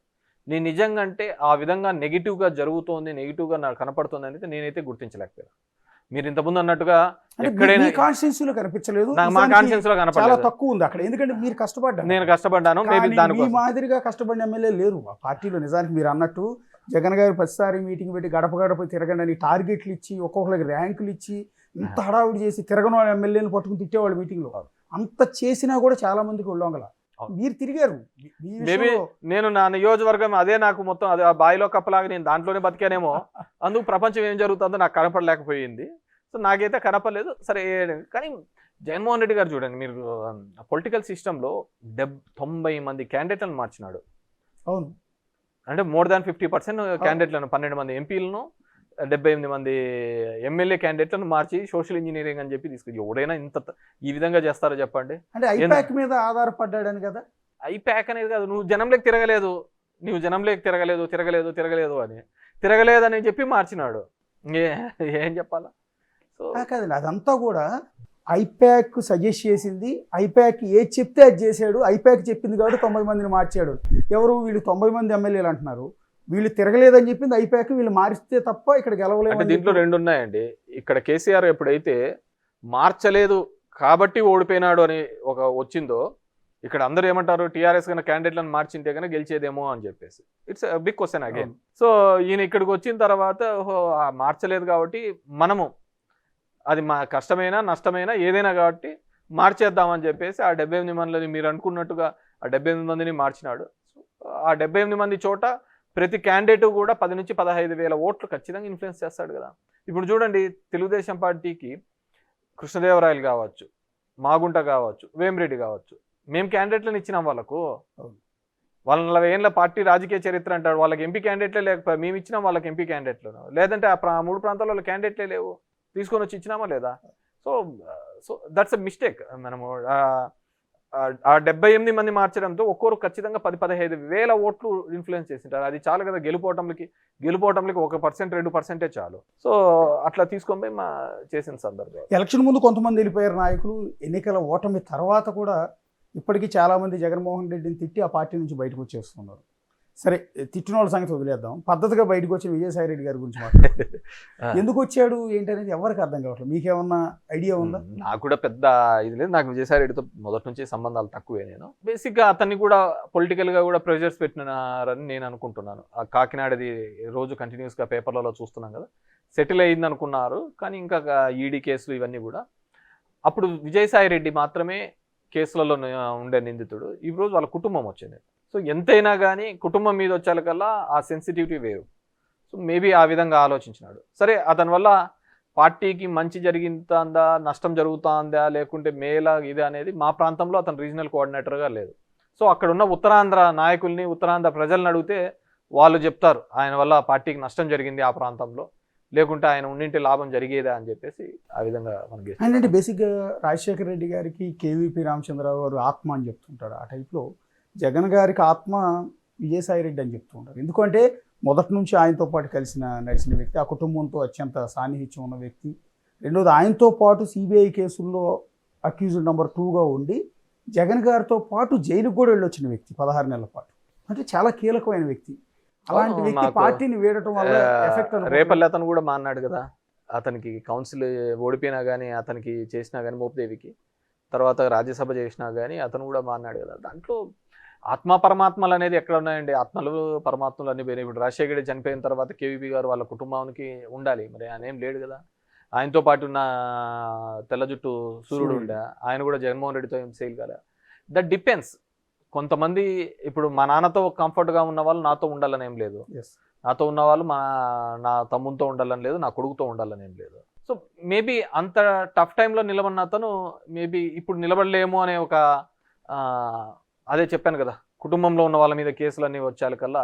నేను నిజంగా అంటే ఆ విధంగా నెగిటివ్గా జరుగుతోంది, నెగిటివ్గా నాకు కనపడుతుంది అనేది నేనైతే గుర్తించలేకపోయాను. మీరు ఇంతకుముందు అన్నట్టుగా ఎక్కడైనా కాన్స్టిట్యూన్సీలో కనిపించలేదు, మా కాన్స్టిట్యూన్సీలో కనపడలేదు, చాలా తక్కువ ఉంది అక్కడ. ఎందుకంటే మీరు కష్టపడ్డారు, నేను కష్టపడ్డాను. మీ మాదిరిగా కష్టపడిన ఎమ్మెల్యే లేరు ఆ పార్టీలో. నిజానికి మీరు అన్నట్టు జగన్ గారు ప్రతిసారి మీటింగ్ పెట్టి గడప తిరగండి అని టార్గెట్లు ఇచ్చి, ఒక్కొక్కరికి ర్యాంకులు ఇచ్చి, ఇంత హడావుడి చేసి తిరగని వాళ్ళ ఎమ్మెల్యేని పట్టుకుని తిట్టేవాళ్ళు మీటింగ్లో. అంత చేసినా కూడా చాలా మందికి ఒళ్ళొంగల. మీరు తిరిగారు. మేబీ నేను నా నియోజకవర్గం అదే నాకు మొత్తం అదే ఆ బాయిలో కప్పలాగా నేను దాంట్లోనే బతికానేమో, అందుకు ప్రపంచం ఏం జరుగుతుందో నాకు కనపడలేకపోయింది. సో నాకైతే కనపడలేదు. సరే, కానీ జగన్మోహన్ రెడ్డి గారు చూడండి, మీరు పొలిటికల్ సిస్టంలో 90 మంది క్యాండిడేట్లను మార్చినాడు. అవును, అంటే మోర్ దాన్ 50% క్యాండిడేట్లను, 12 మంది ఎంపీలను, 78 మంది ఎమ్మెల్యే క్యాండిడేట్లను మార్చి సోషల్ ఇంజనీరింగ్ అని చెప్పి తీసుకొచ్చి ఎవడైనా ఇంత ఈ విధంగా చేస్తారో చెప్పండి? అంటే ఐపాక్ మీద ఆధారపడ్డాడని కదా. ఐపాక్ అనేది కాదు, నువ్వు జనంలోకి తిరగలేదు అని తిరగలేదని చెప్పి మార్చినాడు. ఏం చెప్పాలా? సో కాదండి, అదంతా కూడా ఐపాక్ సజెస్ట్ చేసింది, ఐపాక్ ఏది చెప్తే అది చేశాడు, ఐపాక్ చెప్పింది కాబట్టి 90 మందిని మార్చాడు. ఎవరు వీళ్ళు 90 మంది ఎమ్మెల్యేలు అంటున్నారు, వీళ్ళు తిరగలేదని చెప్పింది ఐపాక్, వీళ్ళు మారిస్తే తప్ప ఇక్కడ గెలవలేదు. అంటే దీంట్లో 2 ఉన్నాయండి. ఇక్కడ కేసీఆర్ ఎప్పుడైతే మార్చలేదు కాబట్టి ఓడిపోయినాడు అని వచ్చిందో, ఇక్కడ అందరూ ఏమంటారు, టీఆర్ఎస్ కన్నా క్యాండిడేట్లను మార్చింటే కన్నా గెలిచేదేమో అని చెప్పేసి. It's big question again. So ఈయన ఇక్కడికి వచ్చిన తర్వాత మార్చలేదు కాబట్టి మనము అది మా కష్టమైనా నష్టమైనా ఏదైనా కాబట్టి మార్చేద్దామని చెప్పేసి ఆ 78 మందిని మీరు అనుకున్నట్టుగా ఆ 78 మందిని మార్చినాడు. ఆ 78 మంది చోట ప్రతి క్యాండిడేట్ కూడా 10 నుంచి 15,000 ఓట్లు ఖచ్చితంగా ఇన్ఫ్లుయెన్స్ చేస్తాడు కదా. ఇప్పుడు చూడండి, తెలుగుదేశం పార్టీకి కృష్ణదేవరాయలు కావచ్చు, మాగుంట కావచ్చు, వేమిరెడ్డి కావచ్చు, మేము క్యాండిడేట్లను ఇచ్చినాం వాళ్ళకు. వాళ్ళ 40 ఏళ్ళ పార్టీ రాజకీయ చరిత్ర అంటాడు, వాళ్ళకి ఎంపీ క్యాండిడేట్లే లేకపోతే మేము ఇచ్చినాం వాళ్ళకి ఎంపీ క్యాండిడేట్లు. లేదంటే ఆ 3 ప్రాంతాల్లో వాళ్ళ క్యాండిడేట్లే లేవు, తీసుకొని వచ్చి ఇచ్చినామా లేదా? So that's a mistake. మనము ఆ 78 మంది మార్చడంతో ఒక్కొరు ఖచ్చితంగా 10-15,000 ఓట్లు ఇన్ఫ్లుయెన్స్ చేసింటారు. అది చాలు కదా గెలుపోవటంకి 1%, 2% చాలు. సో అట్లా తీసుకొని పోయి చేసిన సందర్భం. ఎలక్షన్ ముందు కొంతమంది వెళ్ళిపోయారు నాయకులు, ఎన్నికల ఓటమి తర్వాత కూడా ఇప్పటికీ చాలామంది జగన్మోహన్ రెడ్డిని తిట్టి ఆ పార్టీ నుంచి బయటకు వచ్చేస్తున్నారు. సరే, తిట్టిన వాళ్ళ సంగతి వదిలేద్దాం. పద్ధతిగా బయటకు వచ్చిన విజయసాయి రెడ్డి గారి గురించి మాట్లాడుతున్నాం. ఎందుకు వచ్చాడు ఏంటనేది ఎవరికి అర్థం కావట్లేదు. మీకేమన్నా ఐడియా ఉందా? నాకు కూడా పెద్ద ఇది లేదు. నాకు విజయసాయి రెడ్డితో మొదటి నుంచి సంబంధాలు తక్కువే. నేను బేసిక్గా అతన్ని కూడా పొలిటికల్గా కూడా ప్రెజర్స్ పెట్టినారని నేను అనుకుంటున్నాను. ఆ కాకినాడది రోజు కంటిన్యూస్గా పేపర్లలో చూస్తున్నాం కదా, సెటిల్ అయింది అనుకున్నారు. కానీ ఇంకా ఈడీ కేసులు ఇవన్నీ కూడా, అప్పుడు విజయసాయి రెడ్డి మాత్రమే కేసులలో ఉండే నిందితుడు. ఈ రోజు వాళ్ళ కుటుంబం వచ్చింది. సో ఎంతైనా కానీ కుటుంబం మీద వచ్చేకల్లా ఆ సెన్సిటివిటీ వేరు. సో మేబీ ఆ విధంగా ఆలోచించినాడు. సరే, అతని వల్ల పార్టీకి మంచి జరుగుతుందా, నష్టం జరుగుతుందా, లేకుంటే మేలా ఇది అనేది మా ప్రాంతంలో అతను రీజనల్ కోఆర్డినేటర్గా లేదు. సో అక్కడ ఉన్న ఉత్తరాంధ్ర నాయకుల్ని, ఉత్తరాంధ్ర ప్రజలను అడిగితే వాళ్ళు చెప్తారు ఆయన వల్ల పార్టీకి నష్టం జరిగింది ఆ ప్రాంతంలో, లేకుంటే ఆయన ఉండింటి లాభం జరిగేదా అని చెప్పేసి ఆ విధంగా మనకి. అంటే బేసిక్గా రాజశేఖర రెడ్డి గారికి కేవీపీ రామచంద్రరావు గారు ఆత్మ అని చెప్తుంటారు. ఆ టైప్లో జగన్ గారికి ఆత్మ విజయసాయి రెడ్డి అని చెప్తూ ఉంటారు. ఎందుకంటే మొదటి నుంచి ఆయనతో పాటు నడిచిన వ్యక్తి, ఆ కుటుంబంతో అత్యంత సాన్నిహిత్యం ఉన్న వ్యక్తి. రెండోది, ఆయనతో పాటు సిబిఐ కేసుల్లో అక్యూజ్డ్ నెంబర్ 2గా ఉండి జగన్ గారితో పాటు జైలుకు కూడా వెళ్ళొచ్చిన వ్యక్తి 16 నెలల పాటు. అంటే చాలా కీలకమైన వ్యక్తి. అలాంటి వ్యక్తి పార్టీని వేయడం వల్ల ఎఫెక్ట్. రేపల్లి అతను కూడా మాన్నాడు కదా, అతనికి కౌన్సిల్ ఓడిపోయినా కానీ, అతనికి చేసినా కానీ, మోపిదేవికి తర్వాత రాజ్యసభ చేసినా కానీ అతను కూడా మాన్నాడు కదా. దాంట్లో ఆత్మ పరమాత్మలు అనేది ఎక్కడ ఉన్నాయండి? ఆత్మలు పరమాత్మలు అన్ని పోయినాయి. ఇప్పుడు రాజశేఖర రెడ్డి చనిపోయిన తర్వాత కేవీపీ గారు వాళ్ళ కుటుంబానికి ఉండాలి, మరి ఆయన ఏం లేడు కదా. ఆయనతో పాటు ఉన్న తెల్ల జుట్టు సూర్యుడు ఉండే, ఆయన కూడా జగన్మోహన్ రెడ్డితో ఏం సేల్ కదా. That depends. కొంతమంది ఇప్పుడు మా నాన్నతో కంఫర్ట్గా ఉన్న వాళ్ళు నాతో ఉండాలని ఏం లేదు, నాతో ఉన్న వాళ్ళు నా తమ్ముతో ఉండాలని లేదు, నా కొడుకుతో ఉండాలని ఏం లేదు. సో మేబీ అంత టఫ్ టైంలో నిలబడిన అతను మేబీ ఇప్పుడు నిలబడలేము అనే ఒక అదే చెప్పాను కదా, కుటుంబంలో ఉన్న వాళ్ళ మీద కేసులన్నీ వచ్చేకల్లా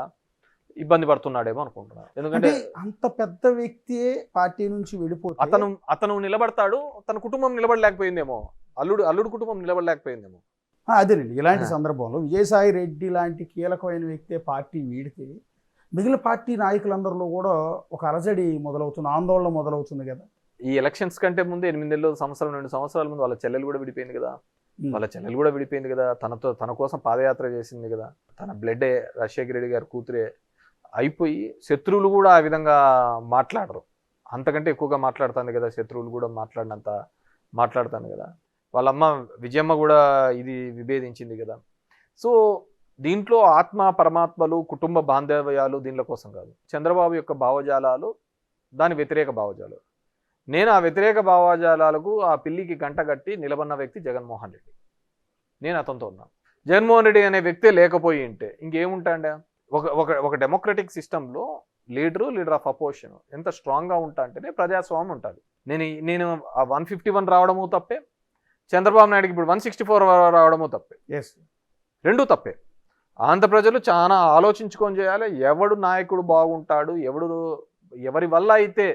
ఇబ్బంది పడుతున్నాడేమో అనుకుంటున్నాను. ఎందుకంటే అంత పెద్ద వ్యక్తి పార్టీ నుంచి వెళ్ళిపోతే అతను నిలబడతాడు, తన కుటుంబం నిలబడలేకపోయిందేమో, అల్లుడు కుటుంబం నిలబడలేకపోయిందేమో. అదేనండి, ఇలాంటి సందర్భంలో విజయసాయి రెడ్డి లాంటి కీలకమైన వ్యక్తే పార్టీ వీడితే మిగిలిన పార్టీ నాయకులందరిలో కూడా ఒక అలజడి మొదలవుతుంది, ఆందోళన మొదలవుతుంది కదా. ఈ ఎలక్షన్స్ కంటే ముందు 8 నెలలు, 2 సంవత్సరాల ముందు వాళ్ళ చెల్లెలు కూడా విడిపోయింది కదా, తన కోసం పాదయాత్ర చేసింది కదా, తన బ్లడ్డే రాజశేఖర రెడ్డి గారి కూతురే అయిపోయి శత్రువులు కూడా ఆ విధంగా మాట్లాడరు, అంతకంటే ఎక్కువగా మాట్లాడుతుంది కదా, శత్రువులు కూడా మాట్లాడినంత మాట్లాడుతాను కదా. వాళ్ళమ్మ విజయమ్మ కూడా ఇది విభేదించింది కదా. సో దీంట్లో ఆత్మ పరమాత్మలు, కుటుంబ బాంధవ్యాలు దీనిల కోసం కాదు. చంద్రబాబు యొక్క భావజాలాలు దాని వ్యతిరేక భావజాలు. నేను ఆ వ్యతిరేక భావజాలాలకు ఆ పిల్లికి గంట కట్టి నిలబడిన వ్యక్తి జగన్మోహన్ రెడ్డి. నేను అతనితో ఉన్నాను. జగన్మోహన్ రెడ్డి అనే వ్యక్తే లేకపోయి ఉంటే ఇంకేముంటాండే? ఒక డెమోక్రటిక్ సిస్టంలో లీడర్ ఆఫ్ అపోజిషన్ ఎంత స్ట్రాంగ్గా ఉంటా అంటేనే ప్రజాస్వామ్యం ఉంటుంది. నేను 151 రావడము తప్పే, చంద్రబాబు నాయుడుకి ఇప్పుడు 164 రావడము తప్పే, రెండూ తప్పే. ఆంధ్ర ప్రజలు చాలా ఆలోచించుకొని చేయాలి. ఎవడు నాయకుడు బాగుంటాడు, ఎవరి వల్ల అయితే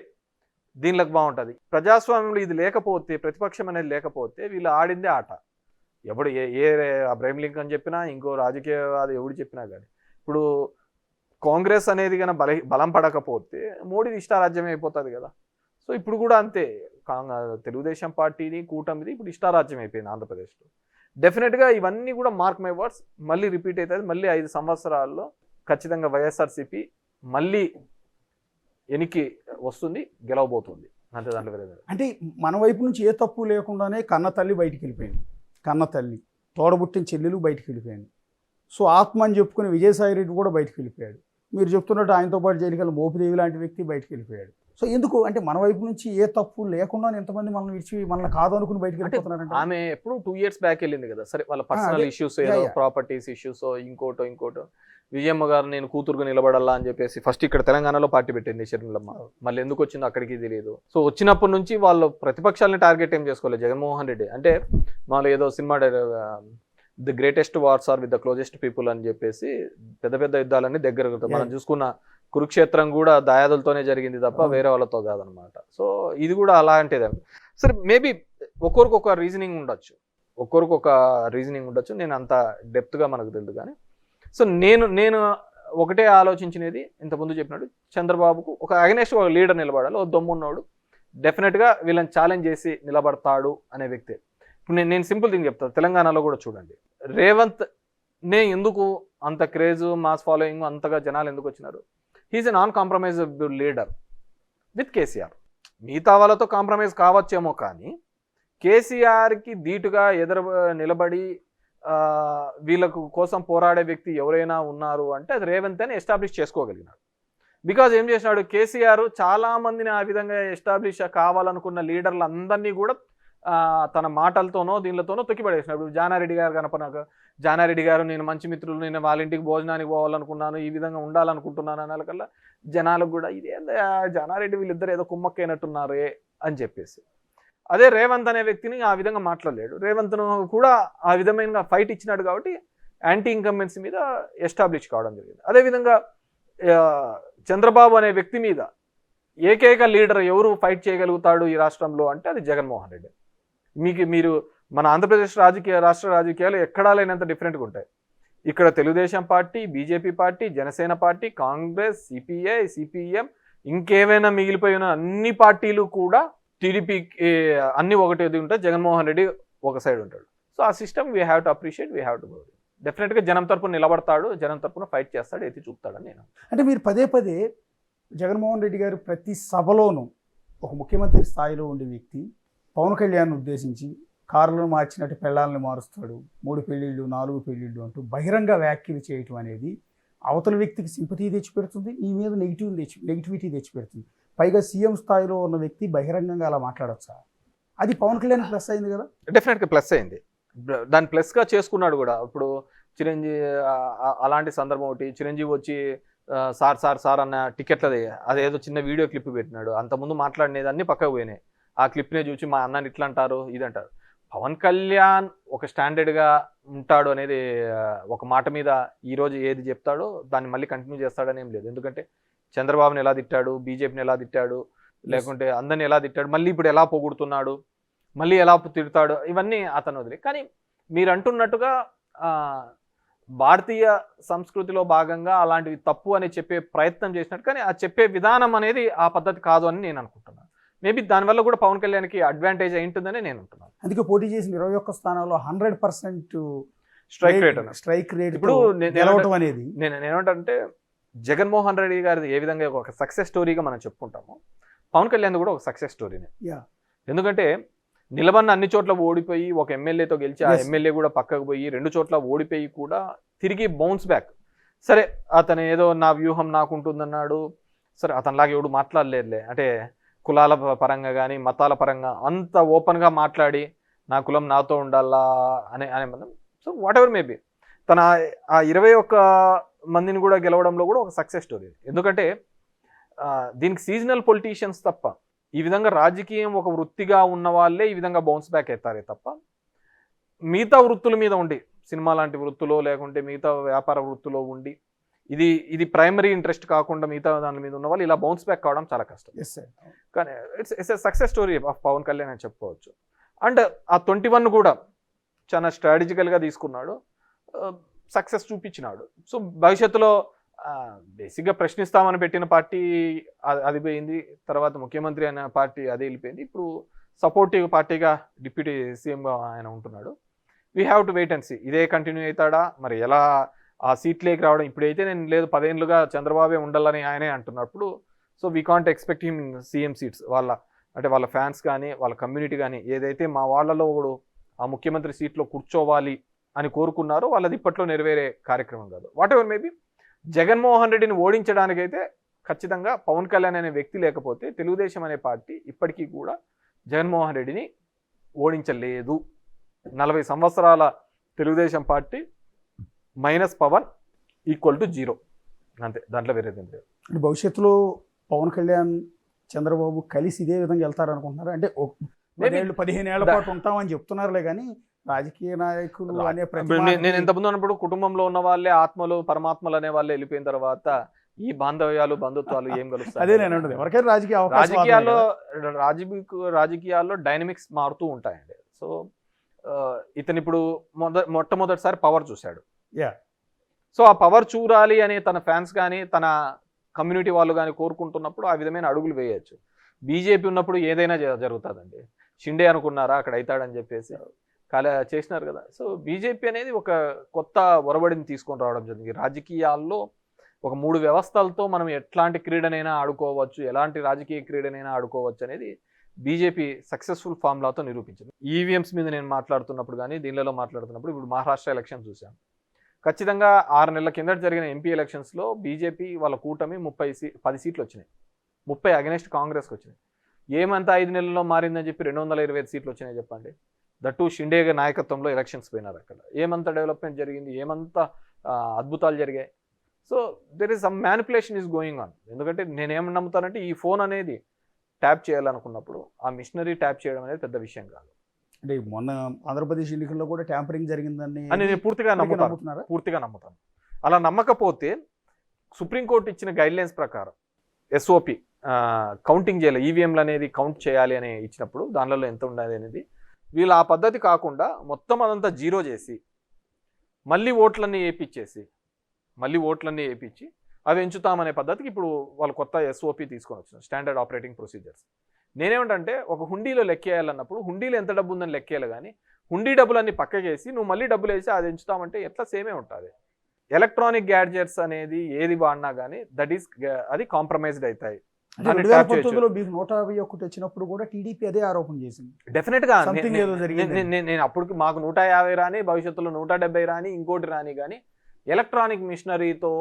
దీనిలోకి బాగుంటుంది. ప్రజాస్వామ్యంలో ఇది లేకపోతే, ప్రతిపక్షం అనేది లేకపోతే వీళ్ళు ఆడిందే ఆట. ఎవడు ఏ అబ్రహీం లింకన్ చెప్పినా, ఇంకో రాజకీయవాది ఎవడు చెప్పినా కానీ, ఇప్పుడు కాంగ్రెస్ అనేది కానీ బలం పడకపోతే మోడీది ఇష్టారాజ్యం అయిపోతుంది కదా. సో ఇప్పుడు కూడా అంతే, తెలుగుదేశం పార్టీని, కూటమిది ఇప్పుడు ఇష్టారాజ్యం అయిపోయింది ఆంధ్రప్రదేశ్లో. డెఫినెట్గా ఇవన్నీ కూడా మార్క్ మై వర్డ్స్ మళ్ళీ రిపీట్ అవుతుంది. మళ్ళీ 5 సంవత్సరాల్లో ఖచ్చితంగా వైఎస్ఆర్సీపీ మళ్ళీ ఎనికి వస్తుంది, గెలవబోతుంది. అంతే, దాంట్లో వేరే. అంటే మన వైపు నుంచి ఏ తప్పు లేకుండానే కన్న తల్లి బయటికి వెళ్ళిపోయింది, కన్న తల్లి తోడబుట్టిన చెల్లెలు బయటికి వెళ్ళిపోయింది. సో ఆత్మ అని చెప్పుకుని విజయసాయి రెడ్డి కూడా బయటికి వెళ్ళిపోయాడు. మీరు చెప్తున్నట్టు ఆయనతో పాటు జైలుకెళ్ళి మోపిదేవి లాంటి వ్యక్తి బయటికి వెళ్ళిపోయాడు. సో ఎందుకు అంటే మన వైపు నుంచి ఏ తప్పు లేకుండా ఎంతమంది మనల్ని విడిచి మనల్ని కాదు అనుకుని బయటకు వెళ్ళిపోతున్నారంటే ఆమె ఎప్పుడు 2 years బ్యాక్ వెళ్ళింది కదా, సరే వాళ్ళ పర్సనల్ ఇష్యూస్ ఏదో ప్రాపర్టీస్ ఇష్యూస్ ఇంకోటో విజయమ్మ గారు నేను కూతురుగా నిలబడాలా అని చెప్పేసి ఫస్ట్ ఇక్కడ తెలంగాణలో పార్టీ పెట్టింది షర్మిలమ్మ, మళ్ళీ ఎందుకు వచ్చిందో అక్కడికి తెలియదు. సో వచ్చినప్పటి నుంచి వాళ్ళు ప్రతిపక్షాలని టార్గెట్ ఏం చేసుకోలేదు. జగన్మోహన్ రెడ్డి అంటే వాళ్ళు ఏదో cinema the greatest wars are with the closest people అని చెప్పేసి పెద్ద పెద్ద యుద్ధాలన్నీ దగ్గర మనం చూసుకున్న కురుక్షేత్రం కూడా దాయాదులతోనే జరిగింది తప్ప వేరే వాళ్ళతో కాదనమాట. సో ఇది కూడా అలాంటిదే. సరే మేబీ ఒక్కొరికి ఒక రీజనింగ్ ఉండొచ్చు, నేను అంత డెప్త్గా మనకు తెలియదు. కానీ సో నేను ఒకటే ఆలోచించినది ఇంతకుముందు చెప్పినట్టు చంద్రబాబుకు ఒక అగెనెస్ట్ ఒక లీడర్ నిలబడాలి, ఒక దమ్మున్నోడు డెఫినెట్గా వీళ్ళని ఛాలెంజ్ చేసి నిలబడతాడు అనే వ్యక్తి. ఇప్పుడు నేను సింపుల్ థింగ్ చెప్తాను, తెలంగాణలో కూడా చూడండి రేవంత్ ఎందుకు అంత క్రేజ్ మాస్ ఫాలోయింగ్ అంతగా జనాలు ఎందుకు వచ్చినారు? He is a non compromisable leader with KCR. మిగతా వాళ్ళతో కాంప్రమైజ్ కావచ్చేమో కానీ కేసీఆర్కి ధీటుగా నిలబడి వీళ్ళకు కోసం పోరాడే వ్యక్తి ఎవరైనా ఉన్నారు అంటే అది రేవంత్ అని ఎస్టాబ్లిష్ చేసుకోగలిగినాడు. బికాజ్ ఏం చేసినాడు, కేసీఆర్ చాలా మందిని ఆ విధంగా ఎస్టాబ్లిష్ కావాలనుకున్న లీడర్లు అందరినీ కూడా తన మాటలతోనో దీనితోనో తొక్కిపడేసినాడు. జానారెడ్డి గారు కనపడక జానారెడ్డి గారు నేను మంచి మిత్రులు, నేను వాళ్ళ ఇంటికి భోజనానికి పోవాలనుకున్నాను, ఈ విధంగా ఉండాలనుకుంటున్నాను అన్నకల్లా జనాలకు కూడా ఇదేందా జానారెడ్డి వీళ్ళిద్దరు ఏదో కుమ్మక్కైనట్టున్నారే అని చెప్పేసి. అదే రేవంత్ అనే వ్యక్తిని ఆ విధంగా మాట్లాడలేడు. రేవంత్ను కూడా ఆ విధమైన ఫైట్ ఇచ్చినాడు కాబట్టి యాంటీ ఇన్కంబెన్సీ మీద ఎస్టాబ్లిష్ కావడం జరిగింది. అదేవిధంగా చంద్రబాబు అనే వ్యక్తి మీద ఏకైక లీడర్ ఎవరు ఫైట్ చేయగలుగుతాడు ఈ రాష్ట్రంలో అంటే అది జగన్మోహన్ రెడ్డి. మీరు మన ఆంధ్రప్రదేశ్ రాష్ట్ర రాజకీయాలు ఎక్కడా లేనంత డిఫరెంట్గా ఉంటాయి. ఇక్కడ Telugu Desam party, BJP party, Janasena party, Congress, CPI, CPM, ఇంకేమైనా మిగిలిపోయిన అన్ని పార్టీలు కూడా టీడీపీ అన్ని ఒకటి ఉంటాయి, జగన్మోహన్ రెడ్డి ఒక సైడ్ ఉంటాడు. సో ఆ system we have to appreciate, we have to go. డెఫినెట్గా జనం తరపున నిలబడతాడు, జనం తరపున ఫైట్ చేస్తాడు, ఎత్తి చూపుతాడని నేను. అంటే మీరు పదే పదే జగన్మోహన్ రెడ్డి గారు ప్రతి సభలోనూ ఒక ముఖ్యమంత్రి స్థాయిలో ఉండే వ్యక్తి పవన్ కళ్యాణ్ ఉద్దేశించి కారులను మార్చినట్టు పెళ్ళాలను మారుస్తాడు, 3 పెళ్ళిళ్ళు 4 పెళ్ళిళ్ళు అంటూ బహిరంగ వ్యాఖ్యలు చేయటం అనేది అవతల వ్యక్తికి సింపతి తెచ్చిపెడుతుంది, నీ మీద నెగిటివిటీ తెచ్చిపెడుతుంది. పైగా సీఎం స్థాయిలో ఉన్న వ్యక్తి బహిరంగంగా అలా మాట్లాడొచ్చా? అది పవన్ కళ్యాణ్ ప్లస్ అయింది కదా? డెఫినెట్గా ప్లస్ అయింది, దాన్ని ప్లస్గా చేసుకున్నాడు కూడా. ఇప్పుడు చిరంజీవి అలాంటి సందర్భం ఒకటి, చిరంజీవి వచ్చి సార్ అన్న టికెట్లది అదేదో చిన్న వీడియో క్లిప్ పెట్టినాడు. అంతకుముందు మాట్లాడినది అన్ని పక్కకు పోయినాయి. ఆ క్లిప్నే చూసి మా అన్నని ఇట్లా అంటారు ఇదంటారు. పవన్ కళ్యాణ్ ఒక స్టాండర్డ్గా ఉంటాడు అనేది ఒక మాట మీద ఈరోజు ఏది చెప్తాడో దాన్ని మళ్ళీ కంటిన్యూ చేస్తాడని ఏం లేదు. ఎందుకంటే చంద్రబాబుని ఎలా తిట్టాడు, బీజేపీని ఎలా తిట్టాడు, లేకుంటే అందరిని ఎలా తిట్టాడు, మళ్ళీ ఇప్పుడు ఎలా పొగుడుతున్నాడు, మళ్ళీ ఎలా తిడతాడు, ఇవన్నీ అతను వదిలే. కానీ మీరు అంటున్నట్టుగా భారతీయ సంస్కృతిలో భాగంగా అలాంటివి తప్పు అని చెప్పే ప్రయత్నం చేసినట్టు, కానీ ఆ చెప్పే విధానం అనేది ఆ పద్ధతి కాదు అని నేను అనుకుంటున్నాను. మేబీ దానివల్ల కూడా పవన్ కళ్యాణ్కి అడ్వాంటేజ్ అయి ఉంటుందని నేను అంటున్నాను. అందుకే పోటీ చేసిన 21 స్థానాల్లో 100% స్ట్రైక్ రేట్ ఇప్పుడు గెలవటం అనేది నేనేమంటే జగన్మోహన్ రెడ్డి గారిది ఏ విధంగా ఒక సక్సెస్ స్టోరీగా మనం చెప్పుకుంటామో పవన్ కళ్యాణ్ కూడా ఒక సక్సెస్ స్టోరీనే. ఎందుకంటే నిలబడిన అన్ని చోట్ల ఓడిపోయి ఒక ఎమ్మెల్యేతో గెలిచి ఆ ఎమ్మెల్యే కూడా పక్కకు పోయి 2 చోట్ల ఓడిపోయి కూడా తిరిగి బౌన్స్ బ్యాక్. సరే అతను ఏదో నా వ్యూహం నాకుంటుందన్నాడు, సరే అతనిలాగా ఎవడు మాట్లాడలేదులే, అంటే కులాల పరంగా కానీ మతాల పరంగా అంత ఓపెన్గా మాట్లాడి నా కులం నాతో ఉండాలా అనే మనం. సో వాట్ ఎవర్ మేబీ తన ఆ 21 మందిని కూడా గెలవడంలో కూడా ఒక సక్సెస్ స్టోరీ. ఎందుకంటే దీనికి సీజనల్ పొలిటీషియన్స్ తప్ప, ఈ విధంగా రాజకీయం ఒక వృత్తిగా ఉన్న వాళ్ళే ఈ విధంగా బౌన్స్ బ్యాక్ అవుతారే తప్ప మిగతా వృత్తుల మీద ఉండి, సినిమా లాంటి వృత్తులో లేకుంటే మిగతా వ్యాపార వృత్తిలో ఉండి ఇది ప్రైమరీ ఇంట్రెస్ట్ కాకుండా మిగతా దాని మీద ఉన్న వాళ్ళు ఇలా బౌన్స్ బ్యాక్ కావడం చాలా కష్టం. కానీ it's a success story of Pawan Kalyan అని చెప్పుకోవచ్చు. అండ్ ఆ 21 కూడా చాలా స్ట్రాటజికల్గా తీసుకున్నాడు, సక్సెస్ చూపించినాడు. సో భవిష్యత్తులో బేసిక్గా ప్రశ్నిస్తామని పెట్టిన పార్టీ అది పోయింది, తర్వాత ముఖ్యమంత్రి అనే పార్టీ అది వెళ్ళిపోయింది, ఇప్పుడు సపోర్టివ్ పార్టీగా డిప్యూటీ సీఎంగా ఆయన ఉంటున్నాడు. We have to wait and see ఇదే కంటిన్యూ అవుతాడా, మరి ఎలా ఆ సీట్లోకి రావడం. ఇప్పుడైతే నేను లేదు 10 ఏళ్ళుగా చంద్రబాబే ఉండాలని ఆయనే అంటున్నప్పుడు, so we can't expect him CM seats. వాళ్ళ ఫ్యాన్స్ కానీ వాళ్ళ కమ్యూనిటీ కానీ ఏదైతే మా వాళ్ళలో ఆ ముఖ్యమంత్రి సీట్లో కూర్చోవాలి అని కోరుకున్నారో వాళ్ళది ఇప్పట్లో నెరవేరే కార్యక్రమం కాదు. వాట్ ఎవర్ మేబీ జగన్మోహన్ రెడ్డిని ఓడించడానికైతే ఖచ్చితంగా పవన్ కళ్యాణ్ అనే వ్యక్తి లేకపోతే తెలుగుదేశం అనే పార్టీ ఇప్పటికీ కూడా జగన్మోహన్ రెడ్డిని ఓడించలేదు. 40 సంవత్సరాల Telugu Desam party minus Pawan equal to 0 అంతే, దాంట్లో వేరేది లేదు. అంటే భవిష్యత్తులో పవన్ కళ్యాణ్ చంద్రబాబు కలిసి ఇదే విధంగా వెళ్తారనుకుంటున్నారు? అంటే 15 ఏళ్ల పాటు ఉంటామని చెప్తున్నారులే కానీ రాజకీయ నాయకులు అనే నేను ఎంతమంది అన్నప్పుడు కుటుంబంలో ఉన్న వాళ్ళే ఆత్మలు పరమాత్మలు అనే వాళ్ళే వెళ్ళిపోయిన తర్వాత ఈ బాంధవ్యాలు బంధుత్వాలు ఏం కలుస్తాయి? అదే నేను అంటుంది, ఎవరికైనా రాజకీయాల్లో డైనమిక్స్ మారుతూ ఉంటాయండి. సో ఇతను ఇప్పుడు మొట్టమొదటిసారి పవర్ చూశాడు. సో ఆ పవర్ చూడాలి అని తన ఫ్యాన్స్ కానీ తన కమ్యూనిటీ వాళ్ళు కానీ కోరుకుంటున్నప్పుడు ఆ విధమైన అడుగులు వేయచ్చు. బీజేపీ ఉన్నప్పుడు ఏదైనా జరుగుతుందండి. షిండే అనుకున్నారా అక్కడ అవుతాడని చెప్పేసి చేసినారు కదా. సో బీజేపీ అనేది ఒక కొత్త ఒరబడిని తీసుకొని రావడం జరిగింది. రాజకీయాల్లో ఒక 3 వ్యవస్థలతో మనం ఎట్లాంటి క్రీడనైనా ఆడుకోవచ్చు, ఎలాంటి రాజకీయ క్రీడనైనా ఆడుకోవచ్చు అనేది బీజేపీ సక్సెస్ఫుల్ ఫార్ములాతో నిరూపించింది. ఈవీఎంస్ మీద నేను మాట్లాడుతున్నప్పుడు కానీ దీనిలో మాట్లాడుతున్నప్పుడు ఇప్పుడు మహారాష్ట్ర ఎలక్షన్ చూసాం. ఖచ్చితంగా 6 నెలల కిందట జరిగిన ఎంపీ ఎలక్షన్స్లో బీజేపీ వాళ్ళ కూటమి 10 సీట్లు వచ్చినాయి. 30 అగెనెస్ట్ కాంగ్రెస్కి వచ్చినాయి. ఏమంతా 5 నెలల్లో మారిందని చెప్పి 225 సీట్లు వచ్చినాయి చెప్పండి. దట్టు షిండే నాయకత్వంలో ఎలక్షన్స్ పోయినారు. అక్కడ ఏమంత డెవలప్మెంట్ జరిగింది, ఏమంత అద్భుతాలు జరిగాయి. So there is some manipulation is going on. ఎందుకంటే నేనేమని నమ్ముతానంటే ఈ ఫోన్ అనేది ట్యాప్ చేయాలనుకున్నప్పుడు ఆ మిషనరీ ట్యాప్ చేయడం అనేది పెద్ద విషయం కాదు. అంటే మొన్న ఆంధ్రప్రదేశ్ ఎన్నికల్లో కూడా ట్యాంపరింగ్ జరిగిందని నేను పూర్తిగా నమ్ముతాను. అలా నమ్మకపోతే సుప్రీంకోర్టు ఇచ్చిన గైడ్లైన్స్ ప్రకారం ఎస్ఓపి కౌంటింగ్ చేయాలి, ఈవీఎంలు అనేది కౌంట్ చేయాలి అని ఇచ్చినప్పుడు దానిలో ఎంత ఉండాలి అనేది వీళ్ళు ఆ పద్ధతి కాకుండా మొత్తం అదంతా 0 చేసి మళ్ళీ ఓట్లన్నీ వేయించి అవి ఎంచుతామనే పద్ధతికి ఇప్పుడు వాళ్ళు కొత్త ఎస్ఓపి తీసుకొని వచ్చినారు, స్టాండర్డ్ ఆపరేటింగ్ ప్రొసీజర్స్. నేనేమంటే ఒక హుండీలో లెక్కేయాలన్నప్పుడు హుండీలో ఎంత డబ్బు ఉందని లెక్కేయాలి కానీ హుండీ డబ్బులన్నీ పక్కకేసి నువ్వు మళ్ళీ డబ్బులు వేసి అది ఎంచుతామంటే ఎట్లా సేమే ఉంటుంది. ఎలక్ట్రానిక్ గ్యాడ్జెట్స్ అనేది ఏది వాడినా కానీ అది కాంప్రమైజ్డ్ అవుతాయి. 2019లో మీకు 151 వచ్చినప్పుడు కూడా టీడీపీ అదే ఆరోపణ చేసింది. డెఫినెట్ గా నేను అప్పుడు మాకు 150 రాని, భవిష్యత్తులో 170 రాని, ఇంకోటి రాని, కానీ ఎలక్ట్రానిక్ మిషనరీతో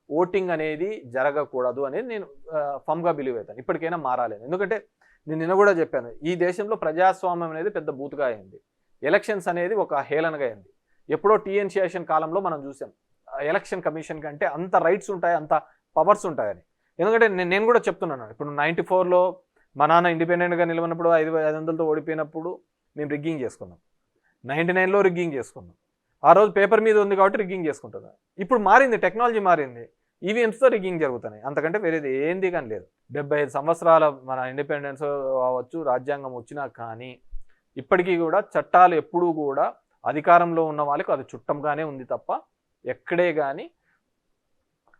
ఓటింగ్ అనేది జరగకూడదు అనేది నేను ఫమ్గా బిలీవ్ అవుతాను. ఇప్పటికైనా మారాలి. ఎందుకంటే నేను నిన్న కూడా చెప్పాను, ఈ దేశంలో ప్రజాస్వామ్యం అనేది పెద్ద బూతుగా అయింది. ఎలక్షన్స్ అనేది ఒక హేళనగా అయింది. ఎప్పుడో టీఎన్ శేషన్ కాలంలో మనం చూసాం ఎలక్షన్ కమిషన్ కంటే అంత రైట్స్ ఉంటాయి, అంత పవర్స్ ఉంటాయని. ఎందుకంటే నేను కూడా చెప్తున్నాను, ఇప్పుడు 94లో మా నాన్న ఇండిపెండెంట్గా నిలవనప్పుడు 500తో ఓడిపోయినప్పుడు మేము రిగ్గింగ్ చేసుకున్నాం. 99లో రిగ్గింగ్ చేసుకున్నాం. ఆ రోజు పేపర్ మీద ఉంది కాబట్టి రిగ్గింగ్ చేసుకుంటున్నాం. ఇప్పుడు మారింది, టెక్నాలజీ మారింది, ఈవీఎంస్తో రిగ్గింగ్ జరుగుతున్నాయి. అంతకంటే వేరేది ఏంది కానీ లేదు. 75 సంవత్సరాల మన ఇండిపెండెన్స్ అవ్వచ్చు, రాజ్యాంగం వచ్చినా కానీ ఇప్పటికీ కూడా చట్టాలు ఎప్పుడూ కూడా అధికారంలో ఉన్న వాళ్ళకి అది చుట్టంగానే ఉంది తప్ప ఎక్కడే కానీ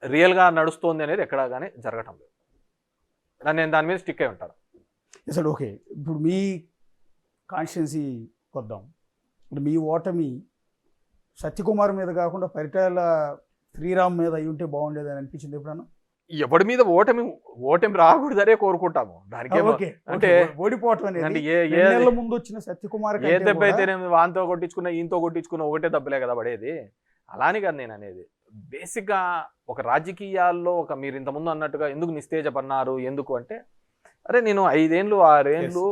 రియల్గా నడుస్తోంది అనేది ఎక్కడా కానీ జరగటం లేదు. నేను దాని మీద స్టిక్ అయి ఉంటాను. అసలు ఓకే, ఇప్పుడు మీ కాన్స్టిట్యున్సీ వద్దాం. ఇప్పుడు మీ ఓటమి సత్యకుమార్ మీద కాకుండా పరిటాల శ్రీరామ్ మీద అయి ఉంటే బాగుండేది అని అనిపించింది ఎప్పుడన్నా? ఎవరి మీద ఓటమి రాకూడదనే కోరుకుంటాము. దానికి అంటే ఓడిపోవటం అనేది ముందు వచ్చిన సత్యకుమార్ ఏ దెబ్బ అయితే వాంతో కొట్టించుకున్నా ఈయంతో కొట్టించుకున్నా ఒకటే దెబ్బలే కదా పడేది. అలానే కాదు నేను అనేది. బేసిక్గా ఒక రాజకీయాల్లో మీరు ఇంతకుముందు అన్నట్టుగా ఎందుకు నిస్తేజపన్నారు, ఎందుకు అంటే అరే నేను 5 ఏళ్ళు 6 ఏళ్ళు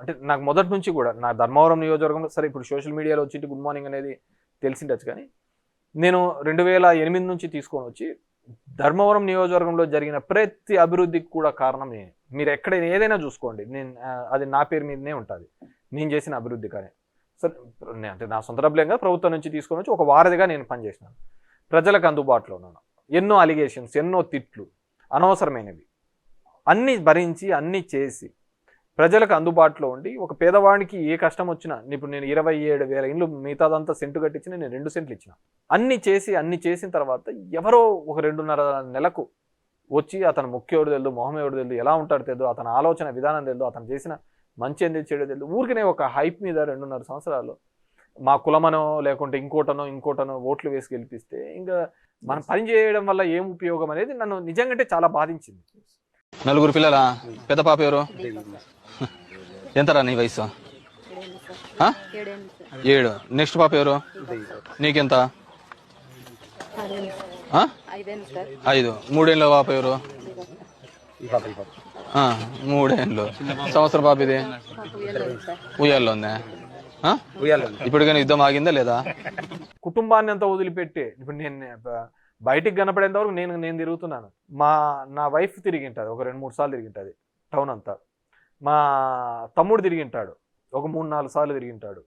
అంటే నాకు మొదటి నుంచి కూడా నా ధర్మవరం నియోజకవర్గంలో, సరే ఇప్పుడు సోషల్ మీడియాలో వచ్చి గుడ్ మార్నింగ్ అనేది తెలిసిండొచ్చు, కానీ నేను 2008 నుంచి తీసుకొని వచ్చి ధర్మవరం నియోజకవర్గంలో జరిగిన ప్రతి అభివృద్ధికి కూడా కారణం నేను. మీరు ఎక్కడైనా ఏదైనా చూసుకోండి, అది నా పేరు మీదనే ఉంటుంది, నేను చేసిన అభివృద్ధి. కానీ సరే అంటే నా సొంత డబ్బులేం కదా, ప్రభుత్వం నుంచి తీసుకొని వచ్చి ఒక వారధిగా నేను పనిచేసినాను. ప్రజలకు అందుబాటులో ఉన్నాను. ఎన్నో అలిగేషన్స్, ఎన్నో తిట్లు, అనవసరమైనవి అన్నీ భరించి అన్నీ చేసి ప్రజలకు అందుబాటులో ఉండి ఒక పేదవాడికి ఏ కష్టం వచ్చినా, ఇప్పుడు నేను 27,000 ఇండ్లు మిగతాదంతా సెంటు కట్టించిన, నేను 2 సెంట్లు ఇచ్చిన. అన్ని చేసిన తర్వాత ఎవరో ఒక 2.5 నెలకు వచ్చి అతను ముఖ్యోడు తెలుదు, మొహమేవుడు తెలుదు, ఎలా ఉంటాడు తెలుదు, అతని ఆలోచన విధానం తెలుదు, అతను చేసిన మంచి ఏంది చెడు తెలుదు, ఊరికనే ఒక హైప్ మీద 2.5 సంవత్సరాలు మా కులమనో లేకుంటే ఇంకోటనో ఓట్లు వేసి గెలిపిస్తే ఇంకా మనం పని చేయడం వల్ల ఏం ఉపయోగం అనేది నన్ను నిజంగా చాలా బాధించింది. 4 పిల్లలా? పెద్ద పాప ఎవరు? ఎంతరా నీ వయసు? 7. నెక్స్ట్ పాప ఎవరు? నీకెంత? ఆ? 5 3 పాప ఎవరు 3 సంవత్సరం పాప ఇది ఉయ్యాల్లో ఉందా ఇప్పటికైనా యుద్ధం ఆగిందా లేదా? కుటుంబాన్ని అంతా వదిలిపెట్టి ఇప్పుడు నేను బయటికి కనపడేంత వరకు నేను తిరుగుతున్నాను. నా వైఫ్ తిరిగింటుంది, ఒక 2-3 సార్లు తిరిగింటుంది టౌన్ అంతా. మా తమ్ముడు తిరిగింటాడు, ఒక 3-4 సార్లు తిరిగింటాడు.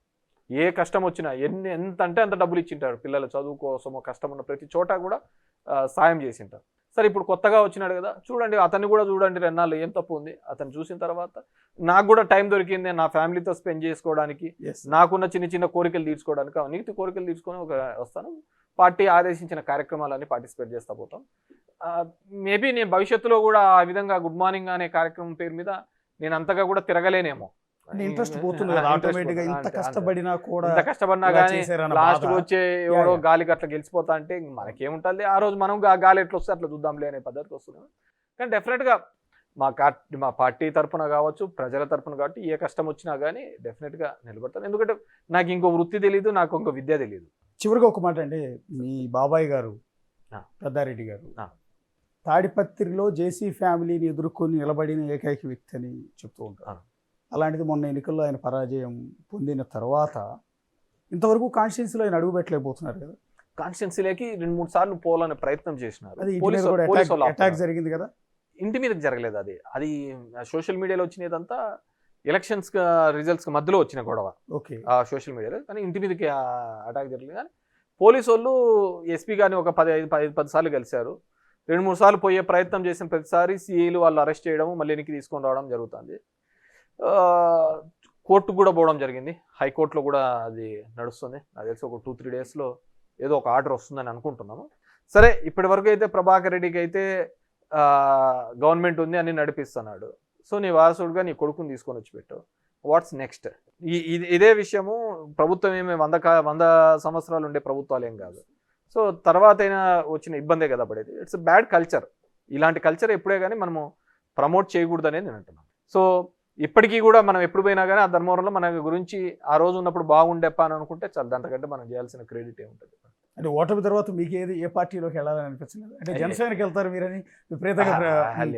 ఏ కష్టం వచ్చినా ఎంత అంటే అంత డబ్బులు ఇచ్చింటాడు. పిల్లల చదువు కోసమో కష్టం ఉన్న ప్రతి చోట కూడా సాయం చేసింటారు. సరే ఇప్పుడు కొత్తగా వచ్చినాడు కదా, చూడండి అతన్ని కూడా చూడండి, 2 నాళ్ళు ఏం తప్పు ఉంది. అతను చూసిన తర్వాత నాకు కూడా టైం దొరికింది నా ఫ్యామిలీతో స్పెండ్ చేసుకోవడానికి, నాకున్న చిన్న చిన్న కోరికలు తీర్చుకోవడానికి. అవన్నీ కోరికలు తీర్చుకొని వస్తాను. పార్టీ ఆదేశించిన కార్యక్రమాలన్నీ పార్టిసిపేట్ చేస్తూ పోతాం. మేబీ నేను భవిష్యత్తులో కూడా ఆ విధంగా గుడ్ మార్నింగ్ అనే కార్యక్రమం పేరు మీద నేను అంతగా కూడా తిరగలేనేమో. ఇంట్రెస్ట్ పోతుంది కదా ఆటోమేటిక్ గా. ఇంత కష్టపడినా కూడా కానీ లాస్ట్ వచ్చే ఎవడో గాలికి అట్లా గెలిచిపోతా అంటే మనకేముంటుంది, ఆ రోజు మనం గాలి ఎట్లా వస్తే అట్లా చూద్దాంలే అనే పద్ధతికి వస్తున్నాం. కానీ డెఫినెట్ గా మా పార్టీ తరఫున కావచ్చు, ప్రజల తరఫున కాబట్టి ఏ కష్టం వచ్చినా కానీ డెఫినెట్ గా నిలబడతాను. ఎందుకంటే నాకు ఇంకో వృత్తి తెలియదు, నాకు ఇంకో విద్య తెలియదు. చివరిగా ఒక మాట అండి, మీ బాబాయ్ గారు పెద్దారెడ్డి గారు తాడిపత్రిలో జేసీ ఫ్యామిలీని ఎదుర్కొని నిలబడిన ఏకైక వ్యక్తి అని చెప్తూ ఉంటారు. అలాంటిది మొన్న ఎన్నికల్లో ఆయన పరాజయం పొందిన తర్వాత ఇంతవరకు కాన్స్టిట్యున్సీలో ఆయన అడుగు పెట్టలేకపోతున్నారు కదా. కాన్స్టిట్యున్సీలోకి 2-3 సార్లు పోవాలనే ప్రయత్నం చేసినారు. అటాక్ జరిగింది కదా, ఇంటి మీదకి జరగలేదు. అది సోషల్ మీడియాలో వచ్చినదంతా ఎలక్షన్స్ రిజల్ట్స్ మధ్యలో వచ్చిన గొడవ సోషల్ మీడియాలో. కానీ ఇంటి మీదకి అటాక్ జరగలేదు. కానీ పోలీసు వాళ్ళు ఎస్పీ గారిని ఒక 10 సార్లు కలిశారు. 2-3 సార్లు పోయే ప్రయత్నం చేసిన ప్రతిసారి సిఐలు వాళ్ళు అరెస్ట్ చేయడం, మళ్ళీ వెనక్కి తీసుకొని రావడం జరుగుతుంది. కోర్టుకు కూడా పోవడం జరిగింది, హైకోర్టులో కూడా అది నడుస్తుంది. నాకు తెలిసి ఒక 2-3 డేస్లో ఏదో ఒక ఆర్డర్ వస్తుందని అనుకుంటున్నాము. సరే ఇప్పటి వరకు అయితే ప్రభాకర్ రెడ్డికి అయితే గవర్నమెంట్ ఉంది అని నడిపిస్తున్నాడు. సో నీ వారసుడుగా నీ కొడుకుని తీసుకొని వచ్చి పెట్టు, వాట్స్ నెక్స్ట్? ఇదే విషయము ప్రభుత్వం ఏమి 100 సంవత్సరాలు ఉండే ప్రభుత్వాలు ఏం కాదు. సో తర్వాత అయినా వచ్చిన ఇబ్బందే కదా పడేది. It's bad culture. ఇలాంటి కల్చర్ ఎప్పుడే కానీ మనము ప్రమోట్ చేయకూడదు అనేది నేను అంటున్నాను. సో ఇప్పటికీ కూడా మనం ఎప్పుడు పోయినా కానీ ఆ ధర్మవరంలో మన గురించి ఆ రోజు ఉన్నప్పుడు బాగుండేప్ప అని అనుకుంటే చాలా, దాంతకంటే మనం చేయాల్సిన క్రెడిట్ ఏముంటుంది. అంటే ఓటమి తర్వాత మీకు ఏ పార్టీలోకి వెళ్ళాలని అనిపించింది? అంటే జనసేనకి వెళ్తారు మీరని విపరీతంగా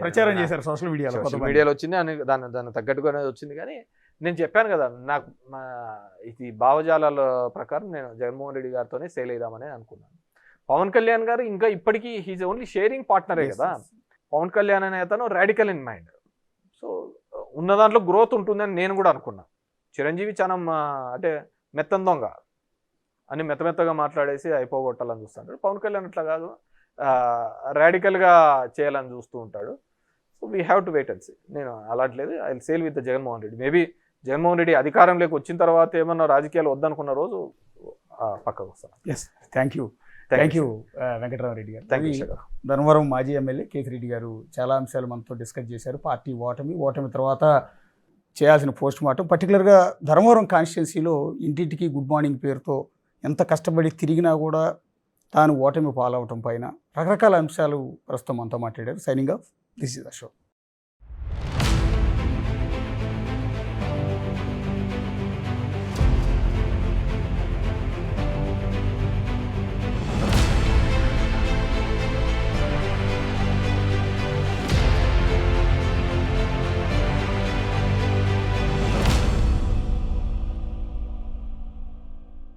ప్రచారం చేశారు సోషల్ మీడియాలో వచ్చింది అని దాన్ని తగ్గట్టుగానే వచ్చింది. కానీ నేను చెప్పాను కదా, నాకు ఇది భావజాలాల ప్రకారం నేను జగన్మోహన్ రెడ్డి గారితోనే సేల్ అయిదామని అనుకున్నాను. పవన్ కళ్యాణ్ గారు ఇంకా ఇప్పటికీ హీజ్ ఓన్లీ షేరింగ్ పార్ట్నరే కదా. పవన్ కళ్యాణ్ అనే అతను రాడికల్ ఇన్ మైండ్. సో ఉన్న దాంట్లో గ్రోత్ ఉంటుందని నేను కూడా అనుకున్నా. చిరంజీవి చాలా అంటే మెత్తం దొంగ అని మెత్తగా మాట్లాడేసి అయిపోగొట్టాలని చూస్తుంటాడు. పవన్ కళ్యాణ్ అట్లా కాదు, రాడికల్గా చేయాలని చూస్తూ ఉంటాడు. So we have to wait and see. నేను అలాంటిలేదు, I will sail with Jaganmohan Reddy. Maybe Jaganmohan Reddy అధికారంలోకి వచ్చిన తర్వాత ఏమన్నా రాజకీయాలు వద్దనుకున్న రోజు పక్కకు వస్తాను. ఎస్, థ్యాంక్ యూ వెంకటరామరెడ్డి గారు. Thank you. ధర్మవరం మాజీ ఎమ్మెల్యే కేతిరెడ్డి గారు చాలా అంశాలు మనతో డిస్కస్ చేశారు. పార్టీ ఓటమి తర్వాత చేయాల్సిన పోస్ట్ మార్టం, పర్టికులర్గా ధర్మవరం కాన్స్టిట్యున్సీలో ఇంటింటికి గుడ్ మార్నింగ్ పేరుతో ఎంత కష్టపడి తిరిగినా కూడా తాను ఓటమి పాలవటం పైన రకరకాల అంశాలు ప్రస్తుతం మనతో మాట్లాడారు. Signing off, this is the show.